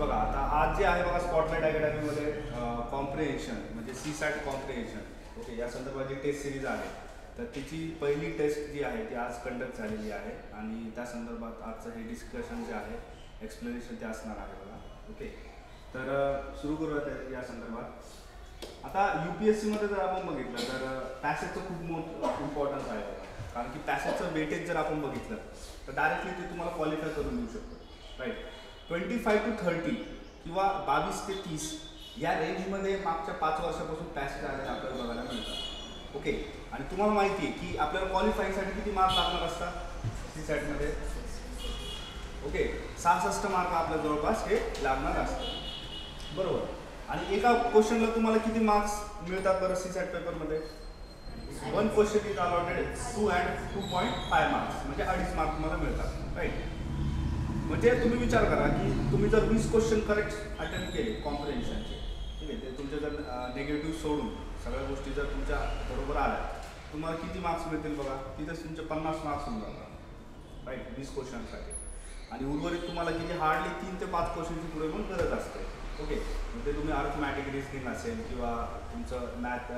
बघा आता आज जे आहे बघा स्पॉटलाइट अकॅडमीमध्ये कॉम्प्रिहेन्शन म्हणजे सीसॅट कॉम्प्रिहेन्शन ओके या संदर्भाची टेस्ट सिरीज आहे. तर तिची पहिली टेस्ट जी आहे ती आज कंडक्ट झालेली आहे आणि त्या संदर्भात आजचं हे डिस्कशन जे आहे एक्सप्लेनेशन ते असणार आहे बघा. ओके तर सुरू करूयात या संदर्भात. आता UPSCमध्ये जर आपण बघितलं तर पॅसेजचं खूप इम्पॉर्टन्स आहे बघा. कारण की पॅसेजचं वेटेज जर आपण बघितलं तर डायरेक्टली ते तुम्हाला क्वालिफाय करून देऊ शकतो राईट. 25 to 30 किंवा 22 ते 30 या रेंजमध्ये मागच्या 5 वर्षापासून पॅसेज आलेले आपल्याला बघायला मिळतात. ओके आणि तुम्हाला माहिती आहे की आपल्याला क्वालिफाईंगसाठी किती मार्क लागणार असतात सीसॅटमध्ये. ओके 66 मार्क आपल्या जवळपास हे लागणार असतात बरोबर. आणि एका क्वेश्चनला तुम्हाला किती मार्क्स मिळतात बरं सीसॅट पेपरमध्ये. 1 question is allotted 2 and 2.5 marks म्हणजे 2.5 मार्क तुम्हाला मिळतात राईट. म्हणजे तुम्ही विचार करा की तुम्ही जर 20 क्वेश्चन करेक्ट अटेम्प्ट केले कॉम्प्रिहेन्शनचे ठीक आहे, ते तुमचे जर निगेटिव्ह सोडून सगळ्या गोष्टी जर तुमच्या बरोबर आल्या तुम्हाला किती मार्क्स मिळतील बघा. तिथेच तुमचे 50 मार्क्स होऊन जातात राईट 20 क्वेश्चनसाठी. आणि उर्वरित तुम्हाला किती हार्डली 3 ते 5 क्वेश्चनची पुढे पण गरज असते. ओके म्हणजे तुम्ही अर्थमॅटिक रिझनिंग असेल किंवा तुमचं मॅथ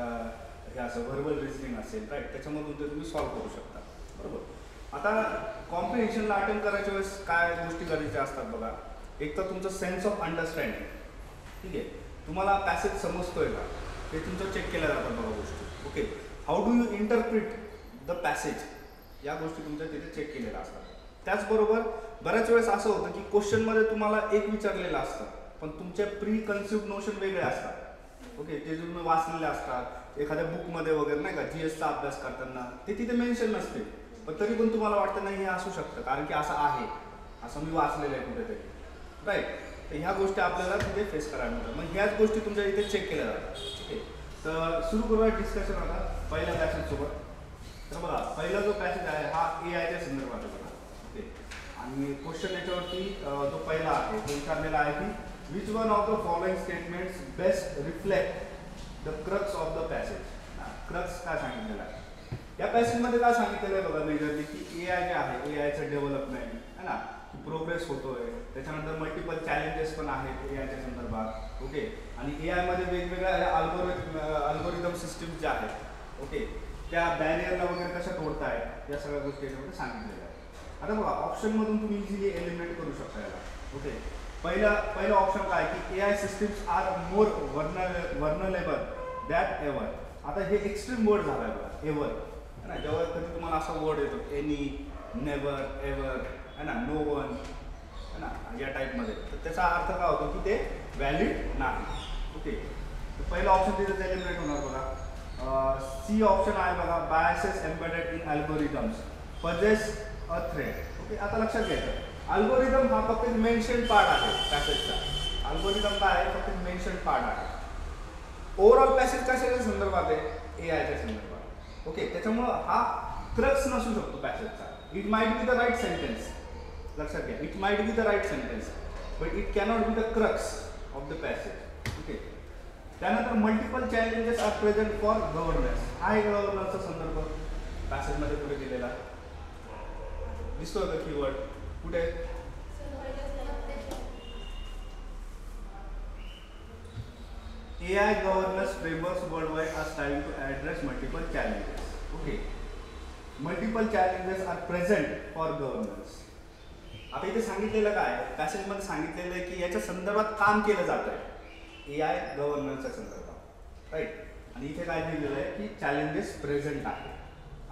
हे असं व्हर्बल रिझनिंग असेल राईट त्याच्यामधून ते तुम्ही सॉल्व्ह करू शकता बरोबर. आता कॉम्प्रिहेन्शनला अटेम्प्ट करायच्या वेळेस काय गोष्टी गरजेच्या असतात बघा. एक तर तुमचं सेन्स ऑफ अंडरस्टँडिंग ठीक आहे, तुम्हाला पॅसेज समजतोय का ते तुमचं चेक केल्या जातात बघा गोष्टी. Okay how do you interpret the passage या गोष्टी तुमच्या तिथे चेक केलेल्या असतात. त्याचबरोबर बऱ्याच वेळेस असं होतं की क्वेश्चनमध्ये तुम्हाला एक विचारलेलं असतं पण तुमचे प्री कन्सिव्ड नोशन वेगळे असतात. ओके ते जे तुम्ही वाचलेले असतात एखाद्या बुकमध्ये वगैरे नाही का GSचा अभ्यास करताना ते तिथे मेन्शन नसते पण तरी पण तुम्हाला वाटतं नाही हे असू शकतं कारण की असं आहे असं मी वाचलेलं आहे कुठेतरी राईट. तर ह्या गोष्टी आपल्याला तिथे फेस करायला मिळतात. मग ह्याच गोष्टी तुमच्या इथे चेक केल्या जातात. ठीक आहे तर सुरू करूया डिस्कशन आता पहिल्या पॅसेजसोबत. तर बघा पहिला जो पॅसेज आहे हा AIच्या संदर्भात आहे बघा. ओके आणि क्वेश्चन याच्यावरती जो पहिला आहे तो विचारलेला आहे की which one of the following statements best reflect the crux of the passage. Crux काय सांगितलेलं आहे या पॅसेजमध्ये काय सांगितलेलं आहे बघा मेजरली की AI जे आहे AIचं डेव्हलपमेंट आहे ना की प्रोग्रेस होतोय. त्याच्यानंतर मल्टिपल चॅलेंजेस पण आहेत AIच्या संदर्भात. ओके आणि AIमध्ये वेगवेगळ्या अल्गोरिदम सिस्टीम्स ज्या आहेत ओके त्या बॅरियरला वगैरे कशा तोडतायत या सगळ्या गोष्टी याच्यामध्ये सांगितलेल्या आहेत. आता बघा ऑप्शनमधून तुम्ही इझिली एलिमिनेट करू शकता याला. ओके पहिलं ऑप्शन काय की AI systems are more vulnerable that ever. आता हे एक्स्ट्रीम वर्ड झाला आहे बघा एव्हर है ना. जेव्हा कधी तुम्हाला असा वर्ड येतो एनी नेवर एव्हर है ना नो वन है ना या टाईपमध्ये तर त्याचा अर्थ काय होतो की ते व्हॅलिड नाही. ओके तर पहिला ऑप्शन तिथे एलिमिनेट होणार बघा. C ऑप्शन आहे बघा biases embedded in algorithms possess a thread. Okay आता लक्षात घ्यायचं अल्गोरिदम हा फक्त मेन्शन पार्ट आहे पॅसेजचा. अल्गोरिदम काय आहे फक्त मेन्शन पार्ट आहे. ओव्हरऑल पॅसेज कशाच्या संदर्भात आहे AIच्या संदर्भात. ओके त्याच्यामुळं हा क्रक्स नसू शकतो पॅसेजचा. It might be the right sentence लक्षात घ्या. It might be the right sentence but it cannot be the crux of the passage. Okay त्यानंतर multiple challenges are present for governance. हा आहे गव्हर्नन्सचा संदर्भ पॅसेजमध्ये पुढे दिलेला दिसतोय का कीवर्ड कुठे. AI governance frameworks worldwide are striving to address multiple challenges. Okay, multiple challenges are present for governance. आता इथे सांगितलेलं काय पॅसेजमध्ये सांगितलेलं आहे की याच्या संदर्भात काम केलं जात आहे AI गव्हर्नन्सच्या संदर्भात राईट. आणि इथे काय दिलेलं आहे की चॅलेंजेस प्रेझेंट आहे.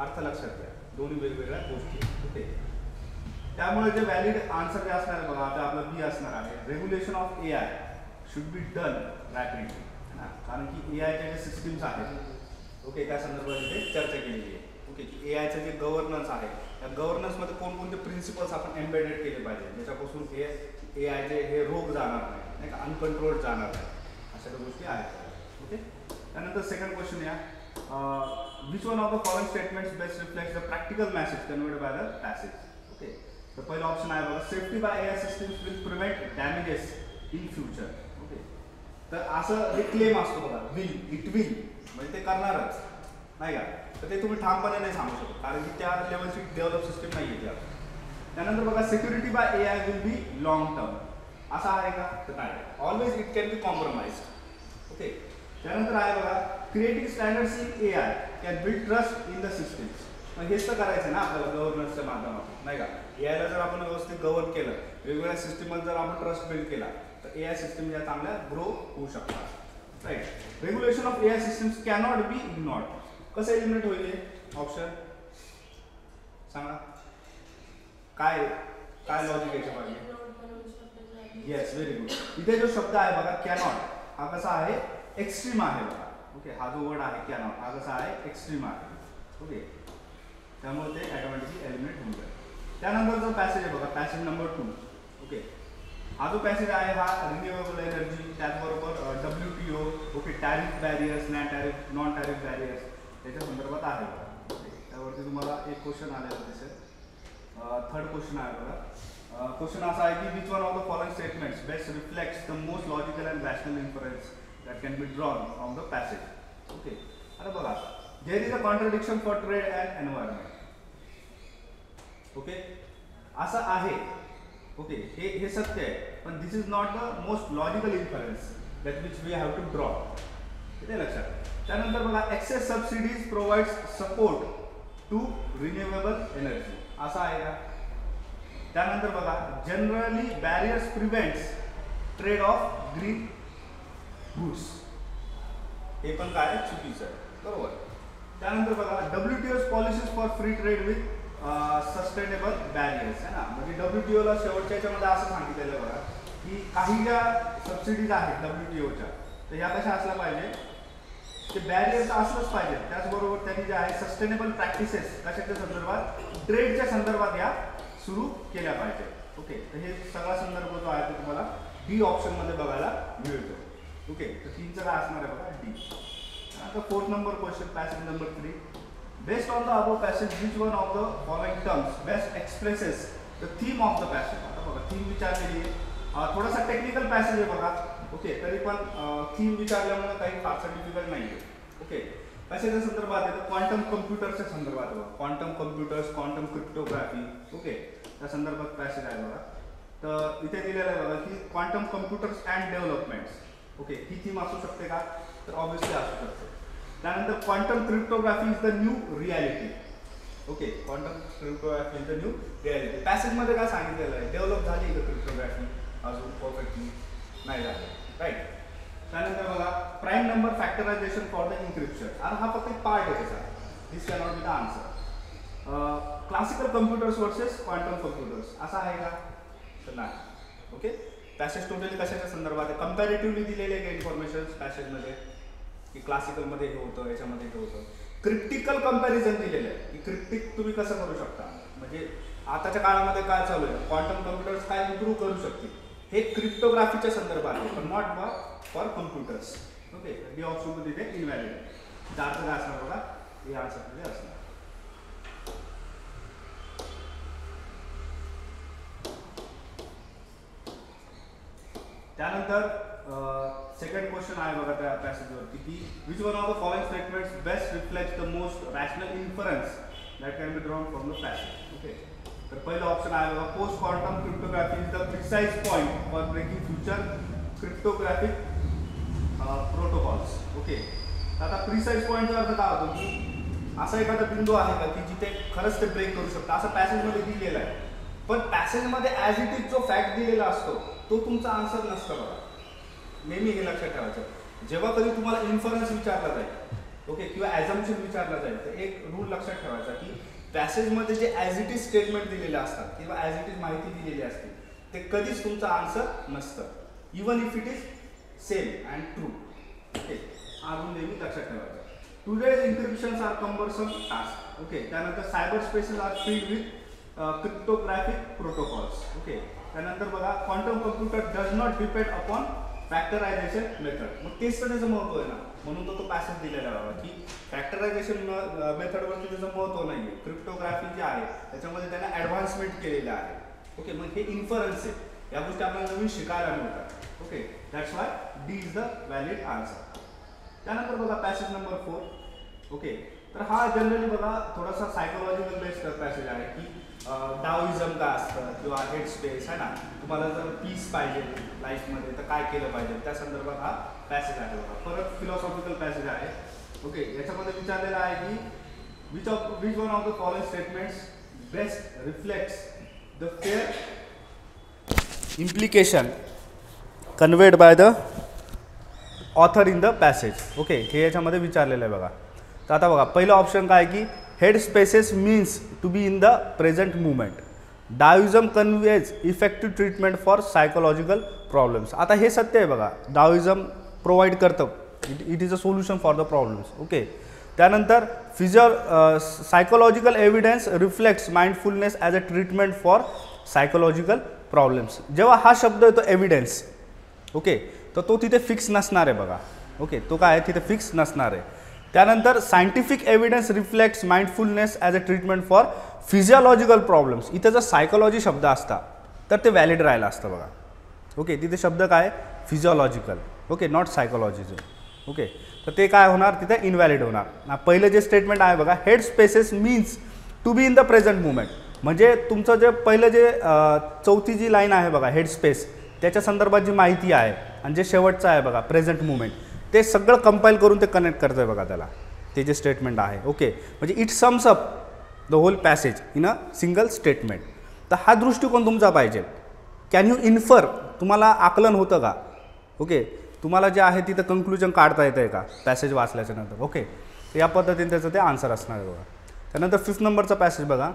अर्थ लक्षात घ्या दोन्ही वेगवेगळ्या गोष्टी होते. त्यामुळे जे व्हॅलिड आन्सर जे असणार आहे बघा आता आपला B असणार आहे regulation of AI should be done rapidly कारण की AIच्या जे सिस्टीम्स आहेत ओके त्या संदर्भात इथे चर्चा केलेली आहे. ओके की AIचं जे गव्हर्नन्स आहे त्या गव्हर्नन्समध्ये कोणकोणते प्रिन्सिपल्स आपण एम्बेडेड केले पाहिजे ज्याच्यापासून AIचे हे रोग जाणार नाही का अनकंट्रोल्ड जाणार नाही अशा गोष्टी आहेत. ओके त्यानंतर सेकंड क्वेश्चन या which one of the following statements best reflects the practical message conveyed by the passage. Okay तर पहिला ऑप्शन आहे बघा safety by AI systems will prevent damages in future. Okay तर असं हे क्लेम असतो बघा विल इट विल म्हणजे ते करणारच नाही का. तर ते तुम्ही ठामपणे नाही सांगू शकत कारण की त्या लेवलची डेव्हलप सिस्टीम नाही आहे. त्यानंतर बघा security by AI will be long term. असा आहे का? तर नाही. Always it can be compromised. Okay. त्यानंतर आहे बघा, creating standards in AI can build trust in the systems. मग हेच तर करायचं ना आपल्याला गव्हर्नन्सच्या माध्यमातून, नाही का? AIला जर आपण व्यवस्थित गव्हर्न केलं, वेगवेगळ्या सिस्टममध्ये जर आपण ट्रस्ट बिल्ड केला, तर AI सिस्टम या चांगल्या ग्रो होऊ शकतात. Right. Regulation of AI systems cannot be ignored. कसं एलिमिनेट होईल ऑप्शन सांगा? काय काय लॉजिक याच्या मागे? Yes, very good. इथे जो शब्द आहे बघा कॅनॉट, हा कसा आहे? एक्स्ट्रीम आहे बघा. ओके. हा जो वर्ड आहे कॅनॉट, हा कसा आहे? एक्स्ट्रीम आहे. ओके. त्यामुळे ते ऑटोमॅटिकली एलिमिनेट होऊन जाईल. त्यानंतर जो पॅसेज आहे बघा, पॅसेज नंबर 2. ओके. हा जो पॅसेज आहे हा रिन्युएबल एनर्जी, त्याचबरोबर WTO, okay, tariff barriers, non tariff barriers त्याच्या संदर्भात आहे बघा. ओके. त्यावरती तुम्हाला एक क्वेश्चन आलेला दिसेल. थर्ड क्वेश्चन आहे बघा. क्वेश्चन असा आहे की which one of the following statements best reflects the most logical and rational inference that can be drawn from the passage. Okay. आता बघा, there is a contradiction for trade and environment. Okay. असं आहे. Okay. हे सत्य आहे, पण this is not the most logical inference that which we have to draw. ते लक्षात. त्यानंतर बघा, excess subsidies provides support to renewable energy. असं आहे का? त्यानंतर बघा, generally barriers prevents trade off green goods. हे पण काय चुकीचं आहे. बरोबर. त्यानंतर बघा, WTO's policies for free trade with sustainable barriers आहे ना. म्हणजे WTOला शेवटच्या याच्यामध्ये असं सांगितलेलं बघा की काही ज्या सबसिडीज आहेत WTOच्या, तर ह्या कशा असल्या पाहिजे? ते बॅरियर्स असलंच पाहिजे. त्याचबरोबर त्यांनी जे आहे सस्टेनेबल प्रॅक्टिसेस कशाच्या संदर्भात? ट्रेडच्या संदर्भात या सुरू केल्या पाहिजे. ओके. तर हे सगळा संदर्भ जो आहे तो तुम्हाला डी ऑप्शनमध्ये बघायला मिळतो. ओके. तर 3चं काय असणार आहे बघा? डी. आता 4th number question, passage number 3. Based on the above passage which one of the following terms best expresses the theme of the passage. आता बघा, थीम विचारलेली आहे. थोडासा टेक्निकल पॅसेज आहे बघा. ओके. तरी पण थीम विचारल्यामुळे काही फारसं डिफिकल्ट नाही आहे. ओके. कशाच्या संदर्भात आहे? तर क्वांटम कम्प्युटरच्या संदर्भात आहे बघा. Quantum computers, quantum cryptography. Okay. त्या संदर्भात पॅसेज आहे बघा. तर इथे दिलेलं आहे बघा की quantum computers and developments. Okay. ही थीम असू शकते का? तर ऑब्व्हियसली असू शकते. त्यानंतर quantum cryptography is the new reality. Okay. Quantum cryptography is the new reality. पॅसेजमध्ये काय सांगितलेलं आहे? डेव्हलप झाली का क्रिप्टोग्राफी? अजून परफेक्टली नाही झाली. राईट. त्यानंतर बघा, prime number factorisation for the encryption. आता हा फक्त एक पार्ट आहे त्याचा. This cannot be the answer. Classical computers versus quantum computers. असा आहे का? तर नाही. ओके. पॅसेज टोटली कशाच्या संदर्भात आहे? कंपॅरेटिव्हली दिलेले आहे इन्फॉर्मेशन पॅसेजमध्ये की क्लासिकलमध्ये हे होतं, याच्यामध्ये हे होतं. क्रिप्टिकल कंपॅरिझन दिलेलं आहे की क्रिप्टिक तुम्ही कसं करू शकता. म्हणजे आताच्या काळामध्ये काय चालू आहे? क्वांटम कम्प्युटर्स काय इम्प्रूव्ह करू शकतील, हे क्रिप्टोग्राफीच्या संदर्भात आहे, पण not for computers. Okay. D option तिथे इनव्हॅलिड आहे. त्याचा काय असणार बघा? हे आन्सर असणार. त्यानंतर सेकंड क्वेश्चन आहे बघा त्या पॅसेजवरती की which one of the following statements best reflect the most rational inference that can be drawn from the passage. Okay. तर पहिलं ऑप्शन आहे बघा, post quantum cryptography is the precise point for breaking future cryptographic protocols. Okay. तर आता precise पॉईंटचा अर्थ काय होतो की असा एखादा बिंदू आहे का की जिथे खरंच ते ब्रेक करू शकतं, असं पॅसेजमध्ये दिलेलं आहे. पण पॅसेजमध्ये ॲज इट इज जो फॅक्ट दिलेला असतो तो तुमचा आन्सर नसतं बघा. नेहमी हे लक्षात ठेवायचं. जेव्हा कधी तुम्हाला इन्फरन्स विचारला जाईल, ओके, किंवा ॲझम्पशन विचारला जाईल, तर एक रूल लक्षात ठेवायचा की पॅसेजमध्ये जे ॲज इट इज स्टेटमेंट दिलेले असतात किंवा ॲज इट इज माहिती दिलेली असते ते कधीच तुमचं आन्सर नसतं, even if it is same and true. Okay. हा रूल नेहमी लक्षात ठेवायचा. Today's encryptions are cumbersome task. Okay. त्यानंतर cyber spaces are filled with cryptographic protocols. Okay. त्यानंतर बघा, quantum computer does not depend upon factorisation method. मग तेच तर त्याचं महत्त्व आहे ना, म्हणून तो पॅसेज दिलेला आहे की फॅक्टरायझेशन मेथडवरती त्याचं महत्त्व नाही आहे. क्रिप्टोग्राफी जी आहे त्याच्यामध्ये त्यांना ॲडव्हान्समेंट केलेलं आहे. ओके. मग हे इन्फरन्स आहे, या गोष्टी आपल्याला नवीन शिकायला मिळतात. Okay. That's Y D is the valid answer. त्यानंतर बघा पॅसेज नंबर 4. ओके. तर हा जनरली बघा थोडासा सायकोलॉजिकल बेस्ड पॅसेज आहे की डाओइझम काय असतं किंवा हेड स्पेस आहे ना, तुम्हाला जर पीस पाहिजे लाईफमध्ये तर काय केलं पाहिजे त्या संदर्भात हा पॅसेज आहे बघा. परत फिलॉसॉफिकल पॅसेज आहे. ओके, याच्यामध्ये विचारलेलं आहे की which one of the following statements best reflects the fair implication conveyed by the author in the passage. Okay, हे याच्यामध्ये विचारलेलं आहे बघा. तर आता बघा, पहिलं ऑप्शन काय की head spaces means to be in the present movement. Daoism conveys effective treatment for psychological problems. आता हे सत्य आहे बघा, डाओइझम प्रोव्हाइड करतं, it is a solution for the problems. Okay, त्यानंतर psychological evidence reflects mindfulness as a treatment for psychological problems. जेव्हा हा शब्द येतो एव्हिडन्स, ओके, तर तो तिथे फिक्स नसणार आहे बघा. ओके, तो काय आहे तिथे फिक्स नसणार आहे. त्यानंतर scientific evidence reflects mindfulness as a treatment for physiological problems. इथं जर सायकोलॉजी शब्द असता तर ते व्हॅलिड राहिलं असतं बघा. ओके, तिथे शब्द काय फिजिओलॉजिकल, ओके, नॉट सायकोलॉजीचं. ओके, तर ते काय होणार तिथे इनव्हॅलिड होणार. पहिलं जे स्टेटमेंट आहे बघा, head spaces means to be in the present movement, म्हणजे तुमचं जे पहिलं जे चौथी जी लाईन आहे बघा हेड स्पेस, त्याच्या संदर्भात जी माहिती आहे आणि जे शेवटचं आहे बघा प्रेझेंट मुवमेंट, ते सगळं कंपाईल करून ते कनेक्ट करतं आहे बघा त्याला, ते जे स्टेटमेंट आहे. ओके, म्हणजे it sums up the whole passage in a single statement. तर हा दृष्टिकोन तुमचा पाहिजे. कॅन यू इन्फर, तुम्हाला आकलन होतं का? ओके, तुम्हाला जे आहे तिथं कंक्लुजन काढता येतं आहे का पॅसेज वाचल्याच्या नंतर? ओके, तर या पद्धतीने त्याचं ते आन्सर असणार आहे बघा. त्यानंतर 5th नंबरचा पॅसेज बघा,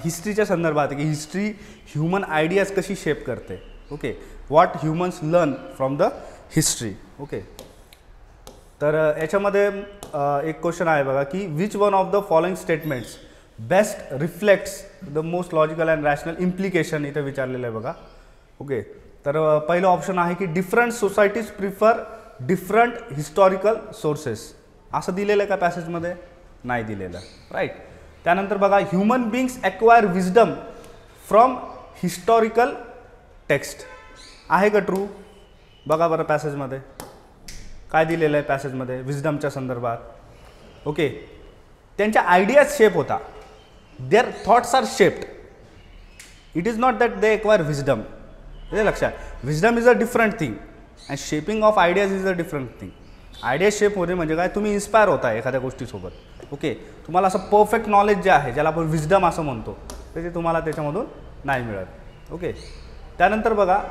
हिस्ट्रीच्या संदर्भात की हिस्ट्री ह्युमन आयडियाज कशी शेप करते. Okay, what humans learn from the history. Okay, तर याच्यामध्ये एक क्वेश्चन आहे बघा की which one of the following statements best reflects the most logical and rational implication, इथं विचारलेलं आहे बघा. ओके, तर पहिलं ऑप्शन आहे की different societies prefer different historical sources. असं दिलेलं आहे का पॅसेजमध्ये? नाही दिलेलं, राईट. त्यानंतर बघा, human बिंग्स acquire wisdom from historical text. आहे का ट्रू? बघा बरं पॅसेजमध्ये काय दिलेलं आहे पॅसेजमध्ये विजडमच्या संदर्भात. ओके, त्यांच्या आयडियाज शेप होता, their thoughts are shaped. It is not that they acquire wisdom. हे लक्षात, wisdom is a different thing and shaping of ideas is a different thing. Idea shape होते म्हणजे काय, तुम्ही इन्स्पायर होता एखाद्या गोष्टीसोबत. ओके, तुम्हाला असं परफेक्ट नॉलेज जे आहे ज्याला आपण विजडम असं म्हणतो, तर ते तुम्हाला त्याच्यामधून नाही मिळत. ओके, त्यानंतर बघा,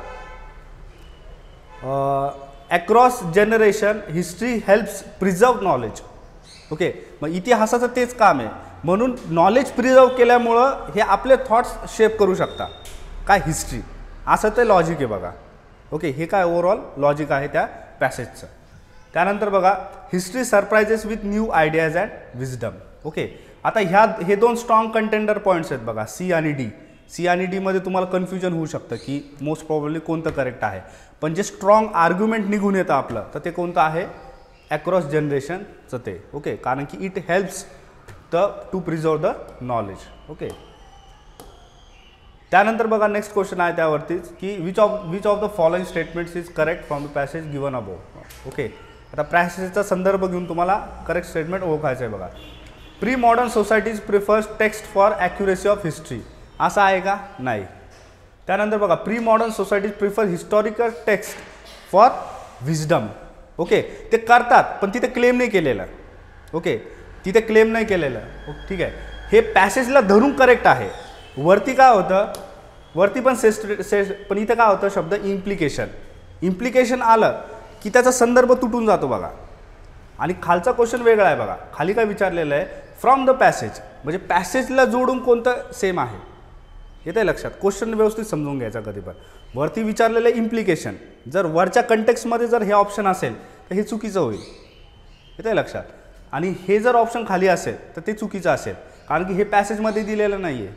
across generation history helps preserve knowledge. Okay, मग इतिहासाचं तेच काम आहे, म्हणून नॉलेज प्रिझर्व केल्यामुळं हे आपले थॉट्स शेप करू शकता काय हिस्ट्री, असं ते लॉजिक आहे बघा. ओके, हे काय ओव्हरऑल लॉजिक आहे त्या पॅसेजचं. त्यानंतर बघा, history surprises with new ideas and wisdom. Okay, आता हे दोन स्ट्रॉंग कंटेंडर पॉईंट्स आहेत बघा, सी आणि डी. सी आणि डीमध्ये तुम्हाला कन्फ्युजन होऊ शकतं की मोस्ट प्रॉब्ली कोणतं करेक्ट आहे, पण जे स्ट्रॉंग आर्ग्युमेंट निघून येतं आपलं, तर ते कोणतं आहे? अक्रॉस जनरेशनचं ते. ओके, कारण की it helps to preserve the knowledge. Okay, त्यानंतर बघा नेक्स्ट क्वेश्चन आहे त्यावरतीच की which of the following statements is correct from the passage given above. Okay, आता पॅसेजचा संदर्भ घेऊन तुम्हाला करेक्ट स्टेटमेंट ओळखायचं आहे बघा. Pre modern societies prefers text for accuracy of history. असं आहे का? नाही. त्यानंतर बघा, pre modern societies prefer historical text for wisdom. Okay, ते करतात पण तिथे क्लेम नाही केलेलं. ओके, तिथे क्लेम नाही केलेलं. ठीक आहे, हे पॅसेजला धरून करेक्ट आहे. वरती काय होतं, वरती पण पण इथं काय होतं शब्द इम्प्लिकेशन. इम्प्लिकेशन आलं की त्याचा संदर्भ तुटून जातो बघा. आणि खालचा क्वेश्चन वेगळा आहे बघा, खाली काय विचारलेलं आहे, फ्रॉम द पॅसेज, म्हणजे पॅसेजला जोडून कोणतं सेम आहे. येतं आहे लक्षात, क्वेश्चन व्यवस्थित समजून घ्यायचा कधी पण. वरती विचारलेलं इम्प्लिकेशन, जर वरच्या कंटेक्स्टमध्ये जर हे ऑप्शन असेल तर हे चुकीचं होईल. येतं आहे लक्षात. आणि हे जर ऑप्शन खाली असेल तर ते चुकीचं असेल, कारण की हे पॅसेजमध्ये दिलेलं नाही आहे.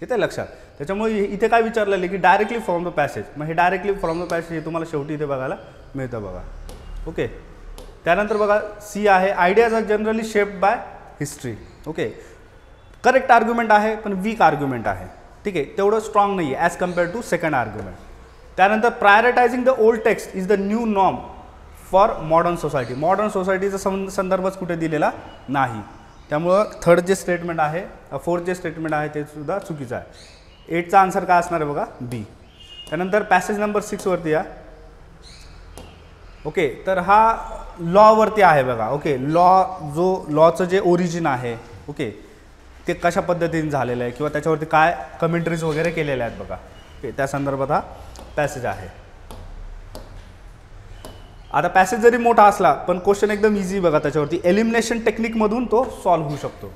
येतं आहे लक्षात. त्याच्यामुळे इथे काय विचारलेलं आहे की डायरेक्टली फ्रॉम द पॅसेज, मग हे डायरेक्टली फ्रॉम द पॅसेज हे तुम्हाला शेवटी इथे बघायला मिळतं बघा. ओके, त्यानंतर बघा सी आहे, ideas are generally shaped by history. Okay, correct argument आहे पण वीक आर्ग्युमेंट आहे. ठीक आहे, तेवढं स्ट्रॉंग नाही आहे as compare to second argument. त्यानंतर prioritising the old text is the new norm for modern society. Modern सोसायटीचा संदर्भच कुठे दिलेला नाही. त्यामुळं थर्ड जे स्टेटमेंट आहे, फोर्थ जे स्टेटमेंट आहे ते सुद्धा चुकीचं आहे. 8चा आन्सर काय असणार आहे बघा, बी. त्यानंतर पॅसेज नंबर 6 वरती या. ओके, तर हा लॉवरती आहे बघा. ओके, लॉचं जे ओरिजिन आहे, ओके, ते कशा पद्धतीने झालेलं आहे किंवा त्याच्यावरती काय कमेंट्रीज वगैरे केलेल्या आहेत बघा. ओके, त्या संदर्भात हा पॅसेज आहे. आता पॅसेज जरी मोठा असला पण क्वेश्चन एकदम इझी बघा त्याच्यावरती. एलिमिनेशन टेक्निकमधून तो सॉल्व्ह होऊ शकतो.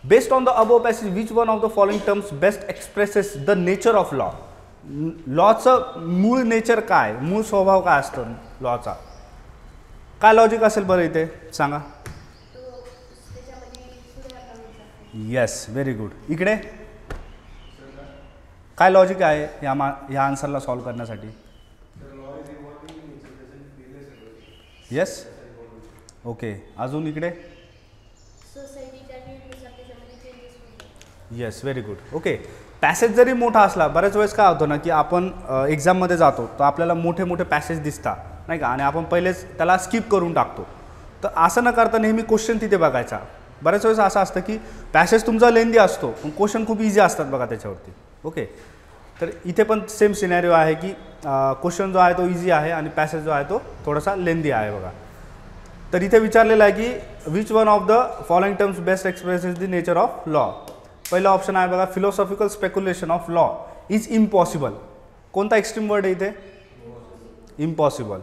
Based on the above passage which one of the following terms best expresses the nature of law. लॉचं मूळ नेचर काय, मूळ स्वभाव काय असतं लॉचा, काय लॉजिक असेल बरं इथे सांगा. Yes, very good. इकडे काय लॉजिक आहे ह्या आन्सरला सॉल्व्ह करण्यासाठी. Yes, okay. अजून इकडे yes, very good. Okay, passage जरी मोठा असला, बऱ्याच वेळेस काय होतं ना की आपण एक्झाममध्ये जातो तर आपल्याला मोठे मोठे पॅसेज दिसतात नाही का, आणि आपण पहिलेच त्याला स्किप करून टाकतो. तर असं न करता नेहमी क्वेश्चन तिथे बघायचा. बऱ्याच वेळेस असं असतं की पॅसेज तुमचा लेंदी असतो पण क्वेश्चन खूप इझी असतात बघा त्याच्यावरती. ओके, तर इथे पण सेम सिनॅरिओ आहे की क्वेश्चन जो आहे तो इझी आहे आणि पॅसेज जो आहे तो थोडासा लेंदी आहे बघा. तर इथे विचारलेलं आहे की which one of the following terms best expresses the nature of law. पहिला ऑप्शन आहे बघा, philosophical speculation of law is impossible. कोणता एक्स्ट्रीम वर्ड आहे इथे, impossible.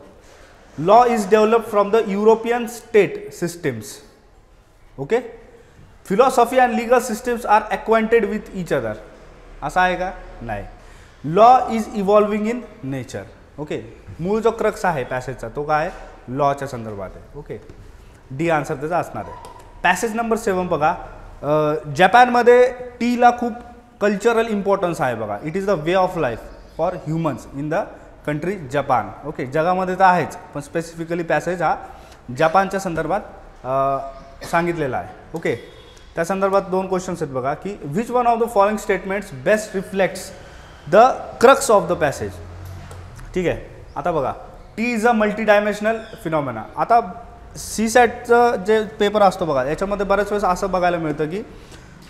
Law is develop from the European state systems. Okay, philosophy and legal systems are acquainted with each other. असं आहे का, नाही. Law is evolving in nature. Okay, मूळ जो crux आहे पॅसेजचा तो काय आहे, लॉच्या संदर्भात आहे. ओके, डी आन्सर त्याचा असणार आहे. पॅसेज नंबर 7 बघा. जपानमध्ये टीला खूप कल्चरल इम्पॉर्टन्स आहे बघा. It is the way of life for humans in the country Japan. Okay, जगामध्ये तर आहेच पण स्पेसिफिकली पॅसेज हा जपानच्या संदर्भात सांगितलेला आहे. ओके, त्या संदर्भात 2 क्वेश्चन्स आहेत बघा की which one of the following statements best reflects the crux of the passage. ठीक आहे, आता बघा, tea is a multi dimensional phenomena. आता सीसॅटचं जे पेपर असतो बघा याच्यामध्ये बऱ्याच वेळेस असं बघायला मिळतं की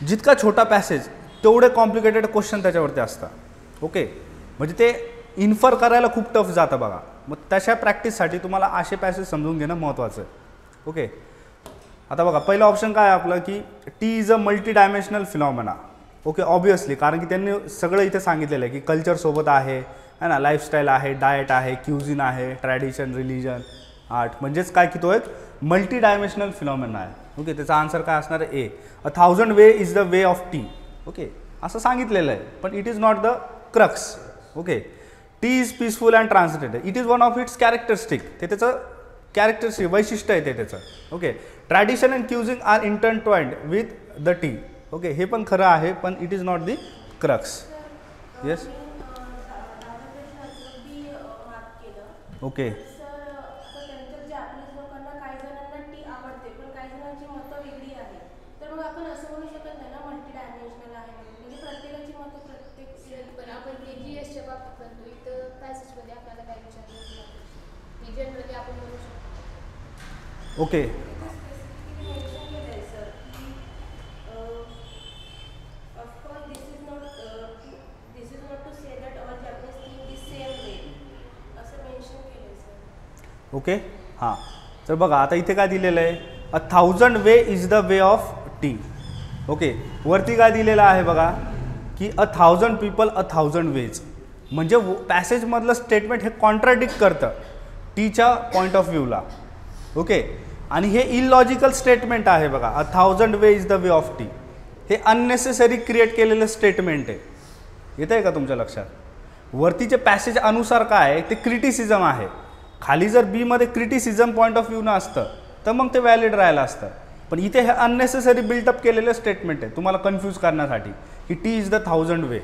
जितका छोटा पॅसेज तेवढे कॉम्प्लिकेटेड क्वेश्चन त्याच्यावरती असतात. ओके, म्हणजे ते इन्फर करायला खूप टफ जातं बघा. मग तशा प्रॅक्टिससाठी तुम्हाला असे पॅसेज समजून घेणं महत्त्वाचं आहे. ओके, आता बघा पहिलं ऑप्शन काय आहे आपलं की T is a multi dimensional phenomena. Okay, obviously, कारण की त्यांनी सगळं इथे सांगितलेलं आहे की कल्चरसोबत आहे ना, लाईफस्टाईल आहे, डाएट आहे, क्युझिन आहे, ट्रॅडिशन, रिलिजन, आर्ट, म्हणजेच काय की तो एक मल्टी डायमेन्शनल फिनॉमिना आहे. ओके, त्याचा आन्सर काय असणार आहे, A. 1000 way is the way of tea. Okay, असं सांगितलेलं आहे पण it is not the crux. Okay, tea is peaceful and translated. It is one of its characteristic. ते त्याचं कॅरेक्टरिस्टिक वैशिष्ट्य आहे ते त्याचं. Okay, tradition and cuisine are intertwined with the tea. Okay, हे पण खरं आहे पण it is not the crux. Yes, okay. Okay, okay, हां. तर बघा आता इथे काय दिलेलं आहे, 1000 way is the way of tea. Okay, वरती काय दिलेलं आहे बघा की 1000 पीपल 1000 वेज. म्हणजे पॅसेजमधलं स्टेटमेंट हे कॉन्ट्राडिक्ट करतं टीच्या पॉईंट ऑफ व्ह्यूला. ओके, आणि हे इलॉजिकल स्टेटमेंट आहे बघा. 1000 way is the way of T हे अननेसेसरी क्रिएट केलेलं स्टेटमेंट आहे. येतं आहे का तुमच्या लक्षात. वरतीचे पॅसेज अनुसार काय आहे ते क्रिटिसिझम आहे. खाली जर बीमध्ये क्रिटिसिझम पॉईंट ऑफ व्ह्यूनं असतं तर मग ते व्हॅलिड राहिलं असतं. पण इथे हे अननेसेसरी बिल्टअप केलेलं स्टेटमेंट आहे तुम्हाला कन्फ्यूज करण्यासाठी की टी इज द 1000 वे.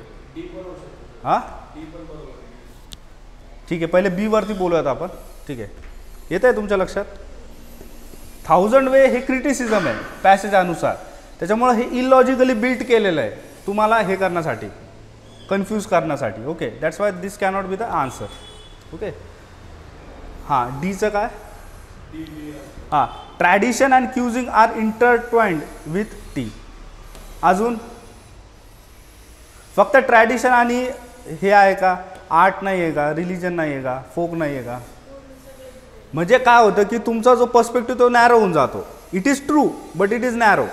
हां, ठीक आहे, पहिले बी वरती बोलूयात आपण. ठीक आहे, येतं आहे तुमच्या लक्षात. 1000 वे हे क्रिटिसिझम आहे पॅसेज अनुसार, त्याच्यामुळे हे इलॉजिकली बिल्ट केलेलं आहे तुम्हाला हे करण्यासाठी, कन्फ्यूज करण्यासाठी. Okay, that's why this cannot be the answer. Okay, हां, डीचं काय, हां, tradition and cuisine are intertwined with tea. अजून फक्त ट्रॅडिशन आणि हे आहे का, आर्ट नाही आहे का, रिलिजन नाही आहे का, फोक नाही आहे का. म्हणजे काय होतं की तुमचा जो पर्स्पेक्टिव्ह तो नॅरो होऊन जातो. It is true but it is narrow.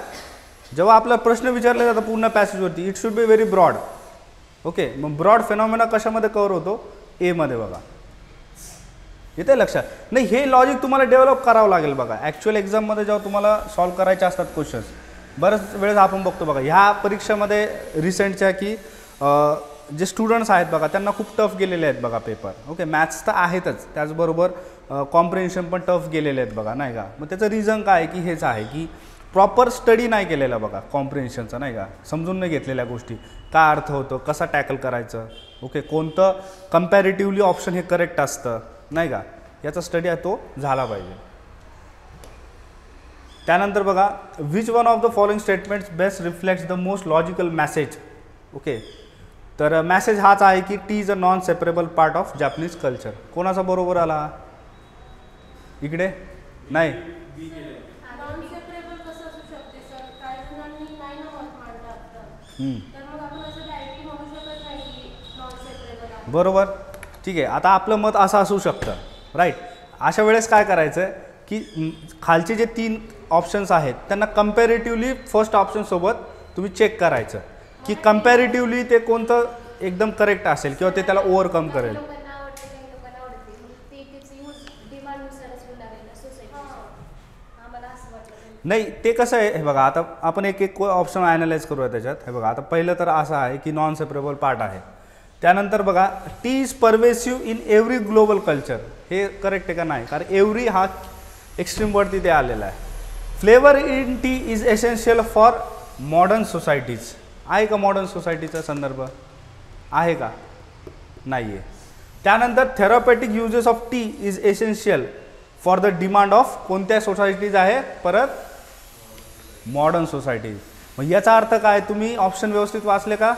जेव्हा आपला प्रश्न विचारला जातो पूर्ण पॅसेजवरती, it should be very broad. Okay, मग ब्रॉड फेनॉमेना कशामध्ये कव्हर होतो, एमध्ये बघा. येते लक्षात. नाही, हे लॉजिक तुम्हाला डेव्हलप करावं लागेल बघा. ॲक्च्युअल एक्झाममध्ये जेव्हा तुम्हाला सॉल्व्ह करायचे असतात क्वेश्चन्स, बऱ्याच वेळेस आपण बघतो बघा ह्या परीक्षेमध्ये रिसेंटच्या की जे स्टुडंट्स आहेत बघा त्यांना खूप टफ गेलेले आहेत बघा पेपर. ओके, मॅथ्स तर आहेतच, त्याचबरोबर कॉम्प्रिहेन्शन पण टफ गेलेले आहेत बघा, नाही का. मग त्याचं रिझन काय आहे की हेच आहे की प्रॉपर स्टडी नाही केलेला बघा कॉम्प्रिहेन्शनचा, नाही का. समजून नाही घेतलेल्या गोष्टी, काय अर्थ होतो, कसा टॅकल करायचं. ओके, कोणतं कम्पॅरेटिव्हली ऑप्शन हे करेक्ट असतं, नाही का, याचा स्टडी आहे तो झाला पाहिजे. त्यानंतर बघा, which one of the following statements best reflects the most logical message. Okay, तर मॅसेज हाच आहे की T is a non separable part of Japanese culture. कोणाचा बरोबर आला इकडे, नाही. बरोबर, ठीक आहे. आता आपलं मत असं असू शकतं, राईट. अशा वेळेस काय करायचं की खालचे जे 3 ऑप्शन्स आहेत त्यांना कम्पॅरेटिव्हली फर्स्ट ऑप्शनसोबत तुम्ही चेक करायचं की कम्पॅरेटिव्हली ते कोणतं एकदम करेक्ट असेल किंवा ते त्याला ओव्हरकम करेल. नाही, ते कसं आहे हे बघा, आता आपण एक एक ऑप्शन ॲनालाइज करूया त्याच्यात. हे बघा, आता पहिलं तर असं आहे की नॉन सेपरेबल पार्ट आहे. त्यानंतर बघा, tea is pervasive in every global culture. हे करेक्ट आहे का नाही, कारण एव्हरी हा एक्स्ट्रीमवरती ते आलेला आहे. Flavour in T is essential for modern societies. आहे का मॉडर्न सोसायटीचा संदर्भ, आहे का, नाही आहे. त्यानंतर therapeutic uses of tea is essential for the demand of कोणत्या सोसायटीज आहे, परत मॉडर्न सोसायटीज. मग याचा अर्थ काय, तुम्ही ऑप्शन व्यवस्थित वाचले का,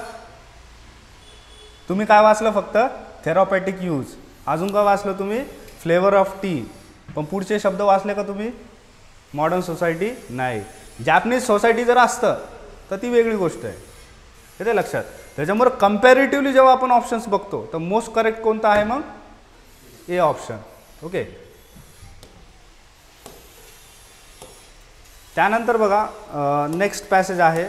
तुम्ही काय वाचलं, फक्त थेरॉपॅटिक यूज. अजून काय वाचलं तुम्ही, फ्लेवर ऑफ टी. पण पुढचे शब्द वाचले का तुम्ही, मॉडर्न सोसायटी नाही. जॅपनीज सोसायटी जर असतं तर ती वेगळी गोष्ट आहे, येते लक्षात. त्याच्यामुळे कम्पॅरेटिव्हली जेव्हा आपण ऑप्शन्स बघतो तर मोस्ट करेक्ट कोणता आहे, मग ए ऑप्शन. ओके, त्यानंतर बघा नेक्स्ट पॅसेज आहे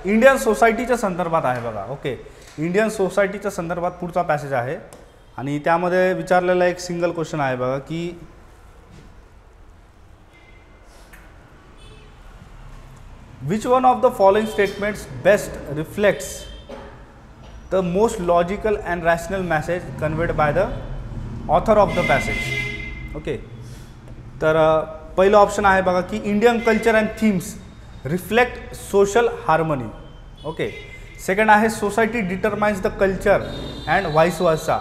इंडियन सोसायटीच्या संदर्भात आहे बघा. ओके, इंडियन सोसायटीच्या संदर्भात पुढचा पॅसेज आहे आणि त्यामध्ये विचारलेला एक सिंगल क्वेश्चन आहे बघा की which one of the following statements best reflects the most logical and rational message conveyed by the author of the passage. Okay, तर पहिलं ऑप्शन आहे बघा की Indian culture and themes reflect social harmony. Okay, second आहे society determines the culture and vice versa.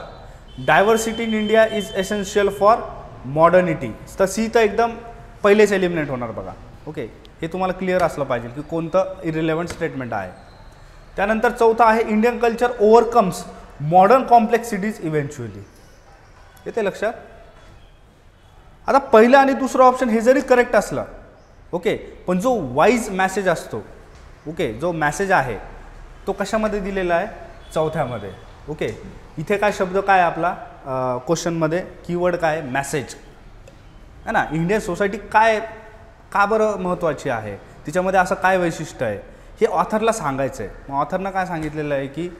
Diversity in India is essential for modernity. तर C तर एकदम पहिलेच एलिमिनेट होणार बघा. ओके, हे तुम्हाला क्लिअर असलं पाहिजे की कोणतं इरिलेव्हंट स्टेटमेंट आहे. त्यानंतर चौथा आहे Indian culture overcomes modern complexities eventually. येते लक्षात. आता पहिलं आणि दुसरं ऑप्शन हे जरी करेक्ट असलं, ओके, पण जो वाईज मॅसेज असतो, ओके, जो मॅसेज आहे तो कशामध्ये दिलेला आहे, चौथ्यामध्ये. ओके, इथे काय शब्द काय आपला क्वेश्चनमध्ये कीवर्ड काय, मॅसेज है ना. इंडियन सोसायटी काय, का बरं महत्त्वाची आहे, तिच्यामध्ये असं काय वैशिष्ट्य आहे हे ऑथरला सांगायचं आहे. मग ऑथरनं काय सांगितलेलं आहे की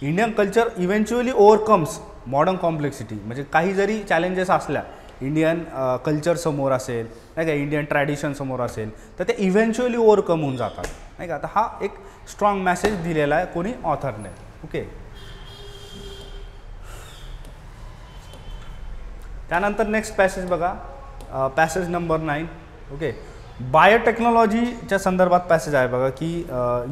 Indian culture eventually overcomes modern complexity. म्हणजे काही जरी चॅलेंजेस असल्या, इंडियन कल्चर समोर असेल, नाही का, इंडियन ट्रॅडिशन समोर असेल, तर ते इव्हेंच्युअली ओव्हरकम होऊन जातात, नाही का. आता हा एक स्ट्रॉंग मॅसेज दिलेला आहे कोणी, ऑथरने. ओके, त्यानंतर नेक्स्ट पॅसेज बघा, पॅसेज नंबर 9. ओके, बायोटेक्नॉलॉजीच्या संदर्भात पॅसेज आहे बघा की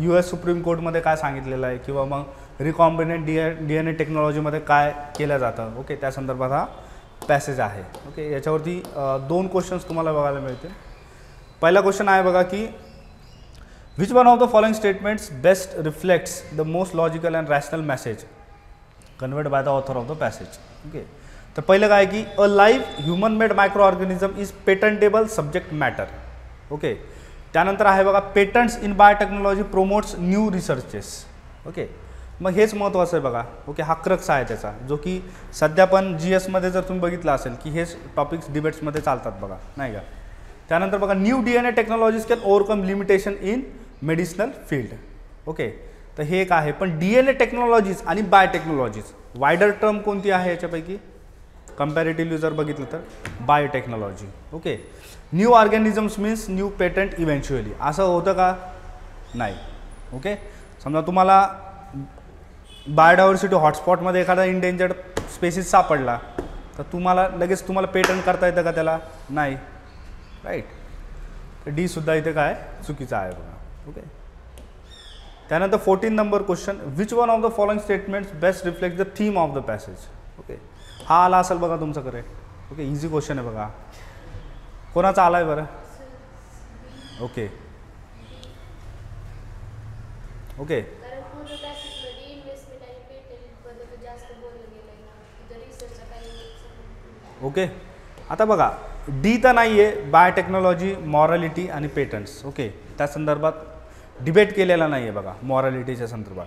US सुप्रीम कोर्टमध्ये काय सांगितलेलं आहे किंवा मग रिकॉम्बिनेंट DNA टेक्नॉलॉजीमध्ये काय केलं जातं. ओके, त्या संदर्भात हा पॅसेज आहे. ओके, याच्यावरती 2 क्वेश्चन्स तुम्हाला बघायला मिळतील. पहिला क्वेश्चन आहे बघा की which one of the following statements best reflects the most logical and rational message conveyed by the author of the passage. Okay, तर पहिलं काय की a live human made microorganism is patentable subject matter. Okay, त्यानंतर आहे बघा patents in biotechnology promotes new researches. Okay, मग हेच महत्त्वाचं आहे बघा. ओके, हा क्रक्स आहे त्याचा, जो की सध्या पण GSमध्ये जर तुम्ही बघितलं असेल की हेच टॉपिक्स डिबेट्समध्ये चालतात बघा, नाही का. त्यानंतर बघा new DNA technologies can overcome limitation in medicinal field. Okay, तर हे एक आहे. पण DNA टेक्नॉलॉजीज आणि बायोटेक्नॉलॉजीज वायडर टर्म कोणती आहे याच्यापैकी कंपॅरेटिव्हली जर बघितलं तर biotechnology. Okay, new organisms means new patent eventually. असं होतं का? नाही. ओके, समजा तुम्हाला बायोडायव्हर्सिटी हॉटस्पॉटमध्ये एखादा इंडेंजर्ड स्पेसिस सापडला तर लगेच तुम्हाला पेटंट करता येतं का त्याला? नाही. राईट. तर डी सुद्धा इथे काय चुकीचं आहे बघा. ओके, त्यानंतर 14 number question, which one of the following statements best reflect the theme of the passage. Okay, हा आला असेल बघा तुमच्याकडे. ओके, इझी क्वेश्चन आहे बघा. कोणाचा आला आहे बरं? ओके ओके ओके, आता बघा डी तर नाही आहे, बायोटेक्नॉलॉजी, मॉरॅलिटी आणि पेटंट्स. ओके, त्या संदर्भात डिबेट केलेला नाही आहे बघा मॉरॅलिटीच्या संदर्भात.